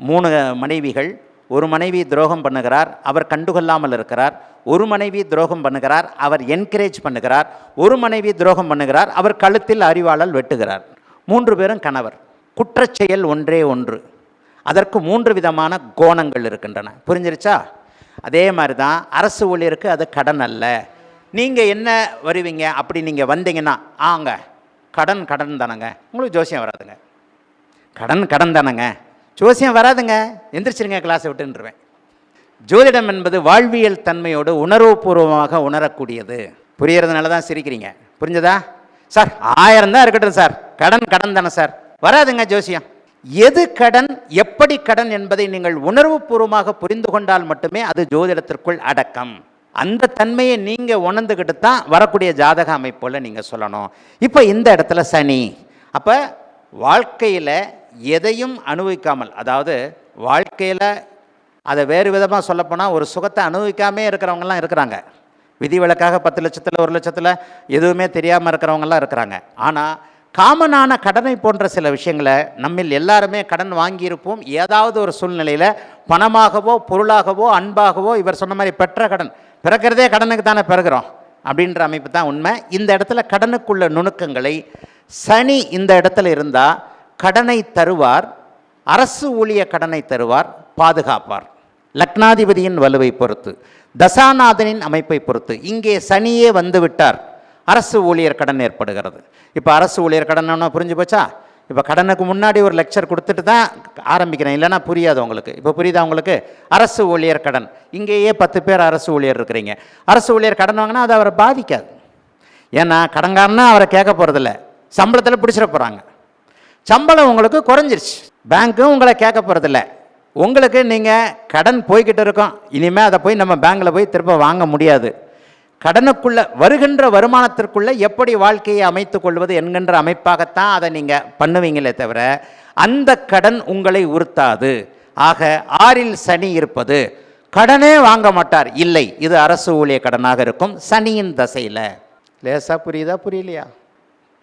3 மனைவிகள். ஒரு மனைவி துரோகம் பண்ணுகிறார், அவர் கண்டுகொள்ளாமல் இருக்கிறார். ஒரு மனைவி துரோகம் பண்ணுகிறார், அவர் என்கரேஜ் பண்ணுகிறார். ஒரு மனைவி துரோகம் பண்ணுகிறார், அவர் கழுத்தில் அரிவாளால் வெட்டுகிறார். 3 பேரும் கணவர். குற்றச்செயல் ஒன்றே ஒன்று, அதற்கு 3 விதமான கோணங்கள் இருக்கின்றன. புரிஞ்சிருச்சா? அதே மாதிரி தான் அரசு ஊழியருக்கு அது கடன் அல்ல. நீங்கள் என்ன வருவீங்க, அப்படி நீங்கள் வந்தீங்கன்னா கடன் தானங்க, உங்களுக்கு ஜோசியம் வராதுங்க. கடன் தானங்க, ஜோசியம் வராதுங்க, எந்திரிச்சிருங்க கிளாஸை விட்டுருவேன். ஜோதிடம் என்பது வாழ்வியல் தன்மையோடு உணர்வுபூர்வமாக உணரக்கூடியது. புரியறதுனால தான் சிரிக்கிறீங்க. புரிஞ்சதா சார்? 1000 தான் இருக்கட்டும் சார், கடன் தானே சார், வராதுங்க ஜோசியம். எது கடன், எப்படி கடன் என்பதை நீங்கள் உணர்வுபூர்வமாக புரிந்து கொண்டால் மட்டுமே அது ஜோதிடத்திற்குள் அடக்கம். அந்த தன்மையை நீங்கள் உணர்ந்துக்கிட்டு தான் வரக்கூடிய ஜாதக அமைப்போல் நீங்கள் சொல்லணும். இப்போ இந்த இடத்துல சனி. அப்போ வாழ்க்கையில் எதையும் அனுபவிக்காமல், அதாவது வாழ்க்கையில் அதை வேறு விதமாக சொல்லப்போனால் ஒரு சுகத்தை அனுபவிக்காமே இருக்கிறவங்கலாம் இருக்கிறாங்க. விதிவிலக்காக 10 லட்சத்தில் 1 லட்சத்தில் எதுவுமே தெரியாமல் இருக்கிறவங்கலாம் இருக்கிறாங்க. ஆனால் காமனான கடனை போன்ற சில விஷயங்களை நம்மில் எல்லாருமே கடன் வாங்கியிருப்போம். ஏதாவது ஒரு சூழ்நிலையில் பணமாகவோ பொருளாகவோ அன்பாகவோ, இவர் சொன்ன மாதிரி பெற்ற கடன், பிறக்கிறதே கடனுக்கு தானே பிறகுறோம் அப்படின்ற அமைப்பு தான் உண்மை. இந்த இடத்துல கடனுக்குள்ள நுணுக்கங்களை சனி இந்த இடத்துல இருந்தால் கடனை தருவார், அரசு ஊழிய கடனை தருவார், பாதுகாப்பார். லக்னாதிபதியின் வலுவை பொறுத்து, தசாநாதனின் அமைப்பை பொறுத்து இங்கே சனியே வந்து விட்டார், அரசு ஊழியர் கடன் ஏற்படுகிறது. இப்போ அரசு ஊழியர் கடன் புரிஞ்சு போச்சா? இப்போ கடனுக்கு முன்னாடி ஒரு லெக்சர் கொடுத்துட்டு தான் ஆரம்பிக்கிறேன், இல்லைன்னா புரியாது உங்களுக்கு. இப்போ புரியுதா உங்களுக்கு? அரசு ஊழியர் கடன், இங்கேயே 10 பேர் அரசு ஊழியர் இருக்கிறீங்க. அரசு ஊழியர் கடன் வாங்கினா அது அவரை பாதிக்காது. ஏன்னா கடன்காரனா அவரை கேட்க போகிறதில்ல, சம்பளத்தில் பிடிச்சிட போகிறாங்க. சம்பளம் உங்களுக்கு குறைஞ்சிருச்சு, பேங்க்கும் உங்களை கேட்க போகிறதில்ல. உங்களுக்கு நீங்கள் கடன் போய்கிட்டு இருக்கோம், இனிமேல் அதை போய் நம்ம பேங்க்கில் போய் திரும்ப வாங்க முடியாது. கடனுக்குள்ள வருகின்ற வருமானத்திற்குள்ள எப்படி வாழ்க்கையை அமைத்துக் கொள்வது என்கின்ற அமைப்பாகத்தான் அதை நீங்கள் பண்ணுவீங்களே தவிர அந்த கடன் உங்களை உறுத்தாது. ஆக 6ல் சனி இருப்பது கடனே வாங்க மாட்டார் இல்லை, இது அரசு ஊழிய கடனாக இருக்கும் சனியின் தசையில். லேசாக புரியுதா புரியலையா?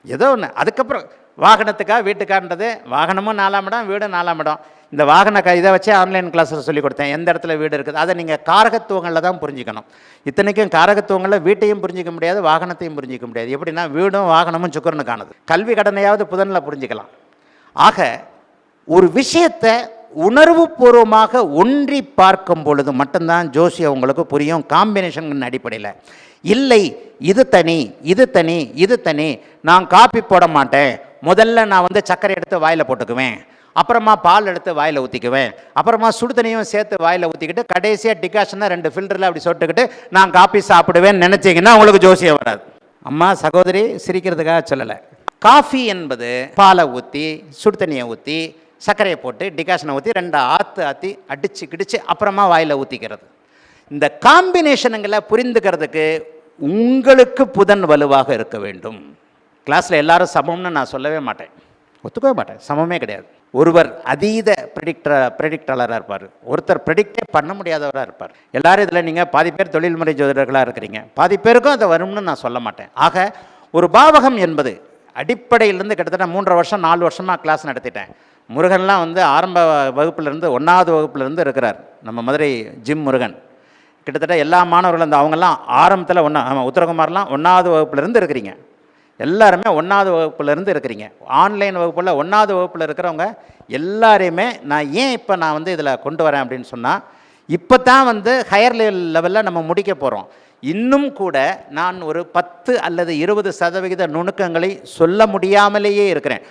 ஏதோ ஒன்று. அதுக்கப்புறம் வாகனத்துக்காக வீட்டுக்கான்றது, வாகனமும் 4ஆம் இடம், வீடு 4ஆம் இடம். இந்த வாகன இதை வச்சு ஆன்லைன் கிளாஸில் சொல்லிக் கொடுத்தேன், எந்த இடத்துல வீடு இருக்குது. அதை நீங்கள் காரகத்துவங்களில் தான் புரிஞ்சுக்கணும். இத்தனைக்கும் காரகத்துவங்களில் வீட்டையும் புரிஞ்சிக்க முடியாது, வாகனத்தையும் புரிஞ்சிக்க முடியாது. எப்படின்னா வீடும் வாகனமும் சுக்கரனுக்கானது. கல்வி கடனையாவது புதனில் புரிஞ்சுக்கலாம். ஆக ஒரு விஷயத்தை உணர்வுபூர்வமாக ஒன்றி பார்க்கும் பொழுது மட்டும்தான் ஜோசியம் உங்களுக்கு புரியும், காம்பினேஷன் அடிப்படையில். இல்லை இது தனி இது தனி இது தனி, நான் காப்பி போட மாட்டேன், முதல்ல நான் சர்க்கரை எடுத்து வாயில் போட்டுக்குவேன், அப்புறமா பால் எடுத்து வாயில் ஊற்றிக்குவேன், அப்புறமா சுடு தண்ணியும் சேர்த்து வாயில் ஊற்றிக்கிட்டு கடைசியாக டிகாஷனாக 2 ஃபில்டரில் அப்படி சொட்டுக்கிட்டு நான் காப்பி சாப்பிடுவேன்னு நினச்சிங்கன்னா உங்களுக்கு ஜோசியம் வராது. அம்மா சகோதரி சிரிக்கிறதுக்காக சொல்லலை. காஃபி என்பது பாலை ஊற்றி சுடு தண்ணியை ஊற்றி சர்க்கரையை போட்டு டிகாஷனை ஊற்றி 2 ஆற்றி அடித்து கிடிச்சு அப்புறமா வாயில் ஊற்றிக்கிறது. இந்த காம்பினேஷனுங்களை புரிந்துக்கிறதுக்கு உங்களுக்கு புதன் வலுவாக இருக்க வேண்டும். கிளாஸில் எல்லாரும் சமம்னு நான் சொல்லவே மாட்டேன், ஒத்துக்கவே மாட்டேன். சமமே கிடையாது. ஒருவர் அதீத ப்ரெடிக்டராக இருப்பார், ஒருத்தர் ப்ரெடிக்டே பண்ண முடியாதவராக இருப்பார். எல்லாரும் இதில் நீங்கள் பாதி பேர் தொழில்முறை ஜோதிடர்களாக இருக்கிறீங்க, பாதி பேருக்கும் அதை வரும்னு நான் சொல்ல மாட்டேன். ஆக ஒரு பாவகம் என்பது அடிப்படையிலேருந்து கிட்டத்தட்ட 3 வருஷம் 4 வருஷமாக கிளாஸ் நடத்திட்டேன். முருகன்லாம் ஆரம்ப வகுப்புலேருந்து 1வது வகுப்புலேருந்து இருக்கிறார். நம்ம மதுரை ஜிம் முருகன் கிட்டத்தட்ட எல்லா மாணவர்களும் அவங்கெல்லாம் ஆரம்பத்தில் உத்தரகுமார்லாம் 1வது வகுப்புலேருந்து இருக்கிறீங்க. எல்லாருமே 1வது வகுப்புலேருந்து இருக்கிறீங்க. ஆன்லைன் வகுப்பில் 1வது வகுப்பில் இருக்கிறவங்க எல்லாரையுமே நான் ஏன் இப்போ நான் இதில் கொண்டு வரேன் அப்படின்னு சொன்னால், இப்போ தான் ஹையர் லெவலில் நம்ம முடிக்க போகிறோம். இன்னும் கூட நான் ஒரு 10 அல்லது 20% நுணுக்கங்களை சொல்ல முடியாமலேயே இருக்கிறேன்.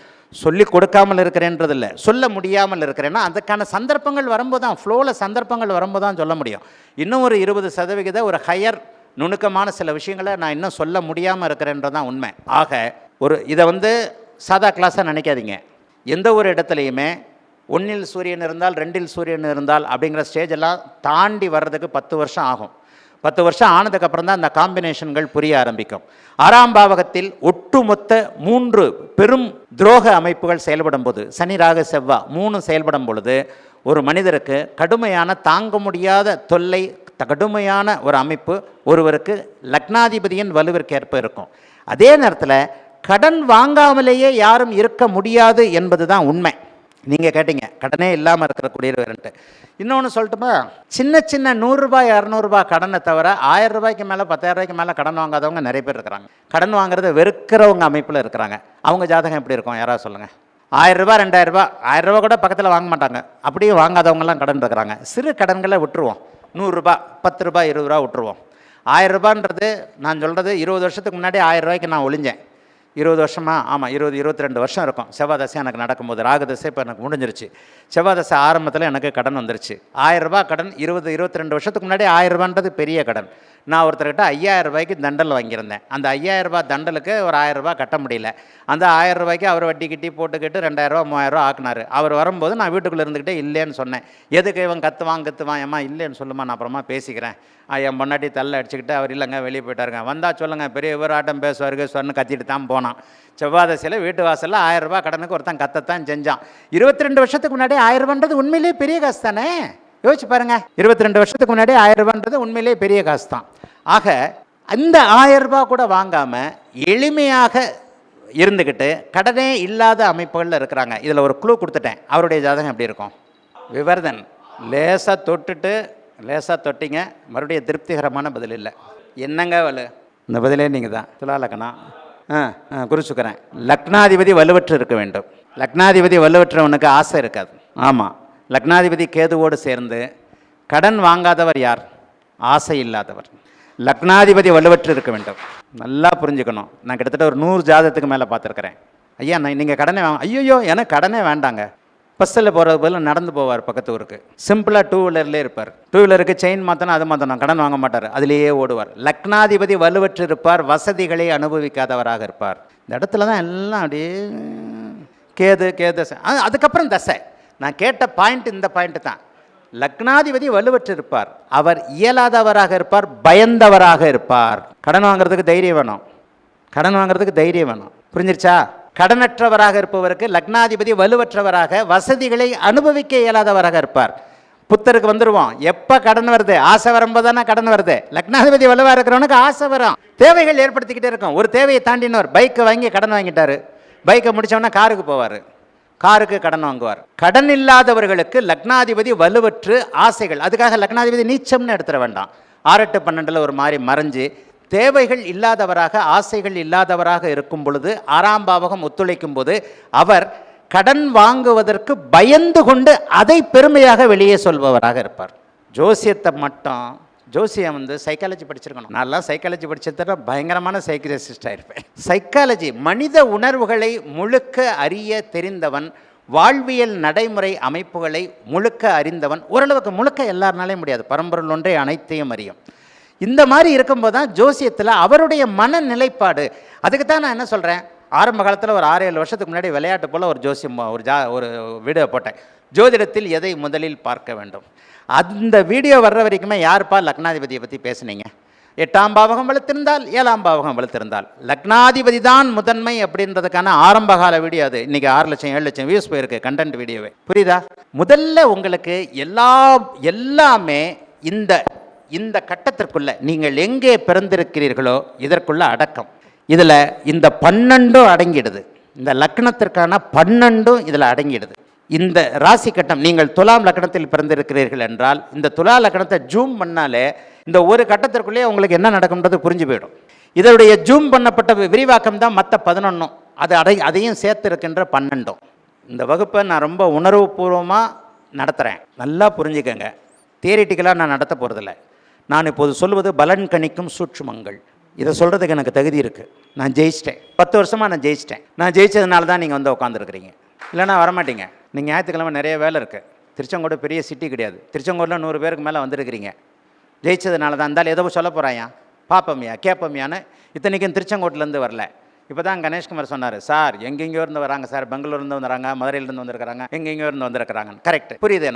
சொல்லி கொடுக்காமல் இருக்கிறேன்றது இல்லை, சொல்ல முடியாமல் இருக்கிறேன்னா அதுக்கான சந்தர்ப்பங்கள் வரும்போது தான், ஃப்ளோவில் சந்தர்ப்பங்கள் வரும்போது தான் சொல்ல முடியும். இன்னும் ஒரு 20% ஒரு ஹையர் நுணுக்கமான சில விஷயங்களை நான் இன்னும் சொல்ல முடியாமல் இருக்கிறேன்றது தான் உண்மை. ஆக இதை சாதா கிளாஸாக நினைக்காதீங்க. எந்த ஒரு இடத்துலையுமே 1ல் சூரியன் இருந்தால் 2ல் சூரியன் இருந்தால் அப்படிங்கிற ஸ்டேஜெல்லாம் தாண்டி வர்றதுக்கு 10 வருஷம் ஆகும். 10 வருஷம் ஆனதுக்கப்புறம் தான் அந்த காம்பினேஷன்கள் புரிய ஆரம்பிக்கும். 6ஆம் பாவகத்தில் ஒட்டுமொத்த 3 பெரும் துரோக அமைப்புகள் செயல்படும் போது, சனி ராகு செவ்வாய் 3 செயல்படும் பொழுது ஒரு மனிதருக்கு கடுமையான தாங்க முடியாத தொல்லை, கடுமையான ஒரு அமைப்பு ஒருவருக்கு லக்னாதிபதியின் வலுவிற்கேற்ப இருக்கும். அதே நேரத்தில் கடன் வாங்காமலேயே யாரும் இருக்க முடியாது என்பது தான் உண்மை. நீங்கள் கேட்டீங்க கடனே இல்லாமல் இருக்கக்கூடியவர்ன்ட்டு. இன்னொன்று சொல்லட்டுமா, சின்ன சின்ன 100 ரூபாய் 200 ரூபாய் கடனை தவிர 1000 ரூபாய்க்கு மேலே 10,000 ரூபாய்க்கு மேலே கடன் வாங்காதவங்க நிறைய பேர் இருக்கிறாங்க. கடன் வாங்குறத வெறுக்கிறவங்க அமைப்பில் இருக்கிறாங்க. அவங்க ஜாதகம் எப்படி இருக்கும் யாராவது சொல்லுங்கள்? 1000 ரூபாய் 2000 ரூபாய் 1000 ரூபா கூட பக்கத்தில் வாங்க மாட்டாங்க. அப்படியே வாங்காதவங்கலாம் கடன் இருக்கிறாங்க. சிறு கடன்களை விட்டுருவோம். 100 ரூபாய் 10 ரூபாய் 20 ரூபா விட்டுருவோம். 1000 ரூபான்றது நான் சொல்கிறது 20 வருஷத்துக்கு முன்னாடி 1000 ரூபாய்க்கு நான் ஒளிஞ்சேன். 20 வருஷமா, ஆமாம் 22 வருஷம் இருக்கும். செவ்வாய் தசை எனக்கு நடக்கும்போது, ராகு தசை இப்போ எனக்கு முடிஞ்சிருச்சு. செவ்வாய் தசை ஆரம்பத்தில் எனக்கு கடன் வந்துருச்சு. 1000 ரூபாய் கடன் 22 வருஷத்துக்கு முன்னாடி 1000 ரூபான்றது பெரிய கடன். நான் ஒருத்தர்கிட்ட 5000 ரூபாய்க்கு தண்டல் வாங்கியிருந்தேன். அந்த 5000 ரூபாய் தண்டலுக்கு ஒரு 1000 ரூபாய் கட்ட முடியல. அந்த 1000 ரூபாய்க்கு அவர் வட்டி கிட்டி போட்டுக்கிட்டு 2000 ரூபா 3000 ரூபா ஆக்குனார். அவர் வரும்போது நான் வீட்டுக்குள்ளே இருந்துக்கிட்டே இல்லைன்னு சொன்னேன். எதுக்கு இவன் கத்துவான் ஏம்மா இல்லைன்னு சொல்லுமா, நான் அப்புறமா பேசிக்கிறேன். என் பொண்டாட்டி தள்ள அடிச்சுக்கிட்டு அவர் இல்லைங்க வெளியே போயிட்டாருங்க, வந்தால் சொல்லுங்கள் பெரிய விவராட்டம் பேசுவாருக்கு சொன்னு கத்திட்டு தான் போனான். செவ்வாய் தசையில் வீட்டு வாசலில் 1000 ரூபாய் கடனுக்கு ஒருத்தன் கத்தத்தான் செஞ்சான். 22 வருஷத்துக்கு முன்னாடி 1000 ரூபான்றது உண்மையிலேயே பெரிய காசு தானே, யோசிச்சு பாருங்க. 22 வருஷத்துக்கு முன்னாடி 1000 ரூபான்றது உண்மையிலேயே பெரிய காசு தான். ஆக அந்த 1000 ரூபாய் கூட வாங்காமல் எளிமையாக இருந்துக்கிட்டு கடனே இல்லாத அமைப்புகளில் இருக்கிறாங்க. இதில் ஒரு குழு கொடுத்துட்டேன். அவருடைய ஜாதகம் எப்படி இருக்கும்? விவர்தன் லேசாக தொட்டிங்க, மறுபடியும் திருப்திகரமான பதில் இல்லை. என்னங்க வலு? இந்த பதிலே நீங்கள் தான். துலா லக்னம் குறிச்சுக்கிறேன். லக்னாதிபதி வலுவற்று இருக்க வேண்டும். லக்னாதிபதி வலுவற்றவனுக்கு ஆசை இருக்காது. ஆமாம், லக்னாதிபதி கேதுவோடு சேர்ந்து கடன் வாங்காதவர் யார்? ஆசை இல்லாதவர். லக்னாதிபதி வலுவற்று இருக்க வேண்டும். நல்லா புரிஞ்சுக்கணும். நான் கிட்டத்தட்ட ஒரு 100 ஜாதகத்துக்கு மேலே பார்த்துருக்குறேன். ஐயா நீங்கள் கடனே வாங்க, ஐயோ எனக்கு கடனே வேண்டாங்க. பஸ்ஸில் போகிறது பதில் நடந்து போவார் பக்கத்து ஊருக்கு. சிம்பிளாக 2 வீலர்லேயே இருப்பார். 2 வீலருக்கு செயின் மாற்றணும், அது மாற்றணும், கடன் வாங்க மாட்டார், அதிலேயே ஓடுவார். லக்னாதிபதி வலுவற்று இருப்பார், வசதிகளை அனுபவிக்காதவராக இருப்பார். இந்த இடத்துல தான் எல்லாம் அப்படியே கேது தசை. அதுக்கப்புறம் தசை. நான் கேட்ட பாயிண்ட் இந்த பாயிண்ட்டு தான். லக்னாதிபதி வலுவற்றிருப்பார், அவர் இயலாதவராக இருப்பார், பயந்தவராக இருப்பார். கடன் வாங்குறதுக்கு தைரியம் வேணும், கடன் வாங்குறதுக்கு தைரியம் வேணும். புரிஞ்சிருச்சா? கடனற்றவராக இருப்பவருக்கு லக்னாதிபதி வலுவற்றவராக, வசதிகளை அனுபவிக்க இயலாதவராக இருப்பார். புத்தருக்கு வந்துடுவோம், எப்போ கடன் வருது? ஆசை வரும்போது தானே கடன் வருது. லக்னாதிபதி வலுவாக இருக்கிறவனுக்கு ஆசை வரும், தேவைகள் ஏற்படுத்திக்கிட்டே இருக்கும். ஒரு தேவையை தாண்டினவர் பைக்கை வாங்கி கடன் வாங்கிட்டாரு, பைக்கை முடித்தவொடனே காருக்கு போவார், காருக்கு கடன் வாங்குவார். கடன் இல்லாதவர்களுக்கு லக்னாதிபதி வலுவற்று ஆசைகள், அதுக்காக லக்னாதிபதி நீச்சம்னு எடுத்துட வேண்டாம். 6 8 12 ஒரு மாதிரி மறைஞ்சு தேவைகள் இல்லாதவராக, ஆசைகள் இல்லாதவராக இருக்கும் பொழுது, 6ஆம் பாவகம் ஒத்துழைக்கும் போது அவர் கடன் வாங்குவதற்கு பயந்து கொண்டு அதை பெருமையாக வெளியே சொல்பவராக இருப்பார். ஜோசியத்தை மட்டும், ஜோசியம் சைக்காலஜி படிச்சிருக்கணும். நான்லாம் சைக்காலஜி படிச்சதுல பயங்கரமான சைக்கியாட்ரிஸ்டாக இருப்பேன். சைக்காலஜி மனித உணர்வுகளை முழுக்க அறிய தெரிந்தவன், வாழ்வியல் நடைமுறை அமைப்புகளை முழுக்க அறிந்தவன். ஓரளவுக்கு, முழுக்க எல்லாருனாலையும் முடியாது, பரம்பொருள் ஒன்றே அனைத்தையும் அறியும். இந்த மாதிரி இருக்கும்போது தான் ஜோசியத்தில் அவருடைய மன நிலைப்பாடு. அதுக்கு தான் நான் என்ன சொல்கிறேன், ஆரம்ப காலத்தில் ஒரு 6 7 வருஷத்துக்கு முன்னாடி விளையாட்டு போல் ஒரு ஜோசியம் ஒரு வீடியோ போட்டேன், ஜோதிடத்தில் எதை முதலில் பார்க்க வேண்டும். அந்த வீடியோ வர்ற வரைக்குமே யாருப்பா லக்னாதிபதியை பற்றி பேசுனீங்க? 8ஆம் பாவகம் வலுத்திருந்தால், 7ஆம் பாவகம் வலுத்திருந்தால் லக்னாதிபதி தான் முதன்மை அப்படின்றதுக்கான ஆரம்ப கால வீடியோ அது. இன்றைக்கி 6 லட்சம் 7 லட்சம் வியூஸ் போயிருக்கு கண்டென்ட் வீடியோவே. புரியுதா? முதல்ல உங்களுக்கு எல்லாமே இந்த கட்டத்திற்குள்ள நீங்கள் எங்கே பிறந்திருக்கிறீர்களோ இதற்குள்ள அடக்கம். இதில் இந்த 12 அடங்கிடுது, இந்த லக்னத்திற்கான 12 இதில் அடங்கிடுது. இந்த ராசி கட்டம், நீங்கள் துலாம் லக்னத்தில் பிறந்திருக்கிறீர்கள் என்றால் இந்த துலா லக்னத்தை ஜூம் பண்ணாலே இந்த ஒரு கட்டத்திற்குள்ளே உங்களுக்கு என்ன நடக்கும்ன்றது புரிஞ்சு போயிடும். இதனுடைய ஜூம் பண்ணப்பட்ட விரிவாக்கம் தான் மற்ற 11, அதையும் சேர்த்து இருக்கின்ற 12. இந்த வகுப்பை நான் ரொம்ப உணர்வுபூர்வமாக நடத்துகிறேன், நல்லா புரிஞ்சுக்கங்க. தியரிட்டிக்கலாக நான் நடத்த போகிறதில்ல. நான் இப்போது சொல்வது பலன் கணிக்கும் சூட்சுமங்கள். இதை சொல்கிறதுக்கு எனக்கு தகுதி இருக்குது. நான் ஜெயிச்சிட்டேன், 10 வருஷமாக நான் ஜெயிச்சிட்டேன். நான் ஜெயிச்சதுனால தான் நீங்கள் உட்காந்துருக்கிறீங்க, இல்லைனா வரமாட்டீங்க. நீங்கள் ஞாயிற்றுக்கிழமை நிறைய வேலை இருக்குது. திருச்செங்கோடு பெரிய சிட்டி கிடையாது, திருச்செங்கோடில் 100 பேருக்கு மேலே வந்திருக்கிறீங்க. ஜெயிச்சதுனால தான். இருந்தாலும் ஏதோ சொல்ல போகிறாயா, பாப்பமியா கேட்பமியான்னு. இத்தனைக்கும் திருச்செங்கோட்டிலேருந்து வரல. இப்போ தான் கணேஷ்குமார் சொன்னார், சார் எங்கெங்கேயோ இருந்து வராங்க சார், பெங்களூர்லேருந்து வந்துடுறாங்க, மதுரையிலேருந்து வந்திருக்கிறாங்க, எங்கெங்கேயோ இருந்து வந்திருக்கிறாங்க. கரெக்ட், புரியுது எனக்கு.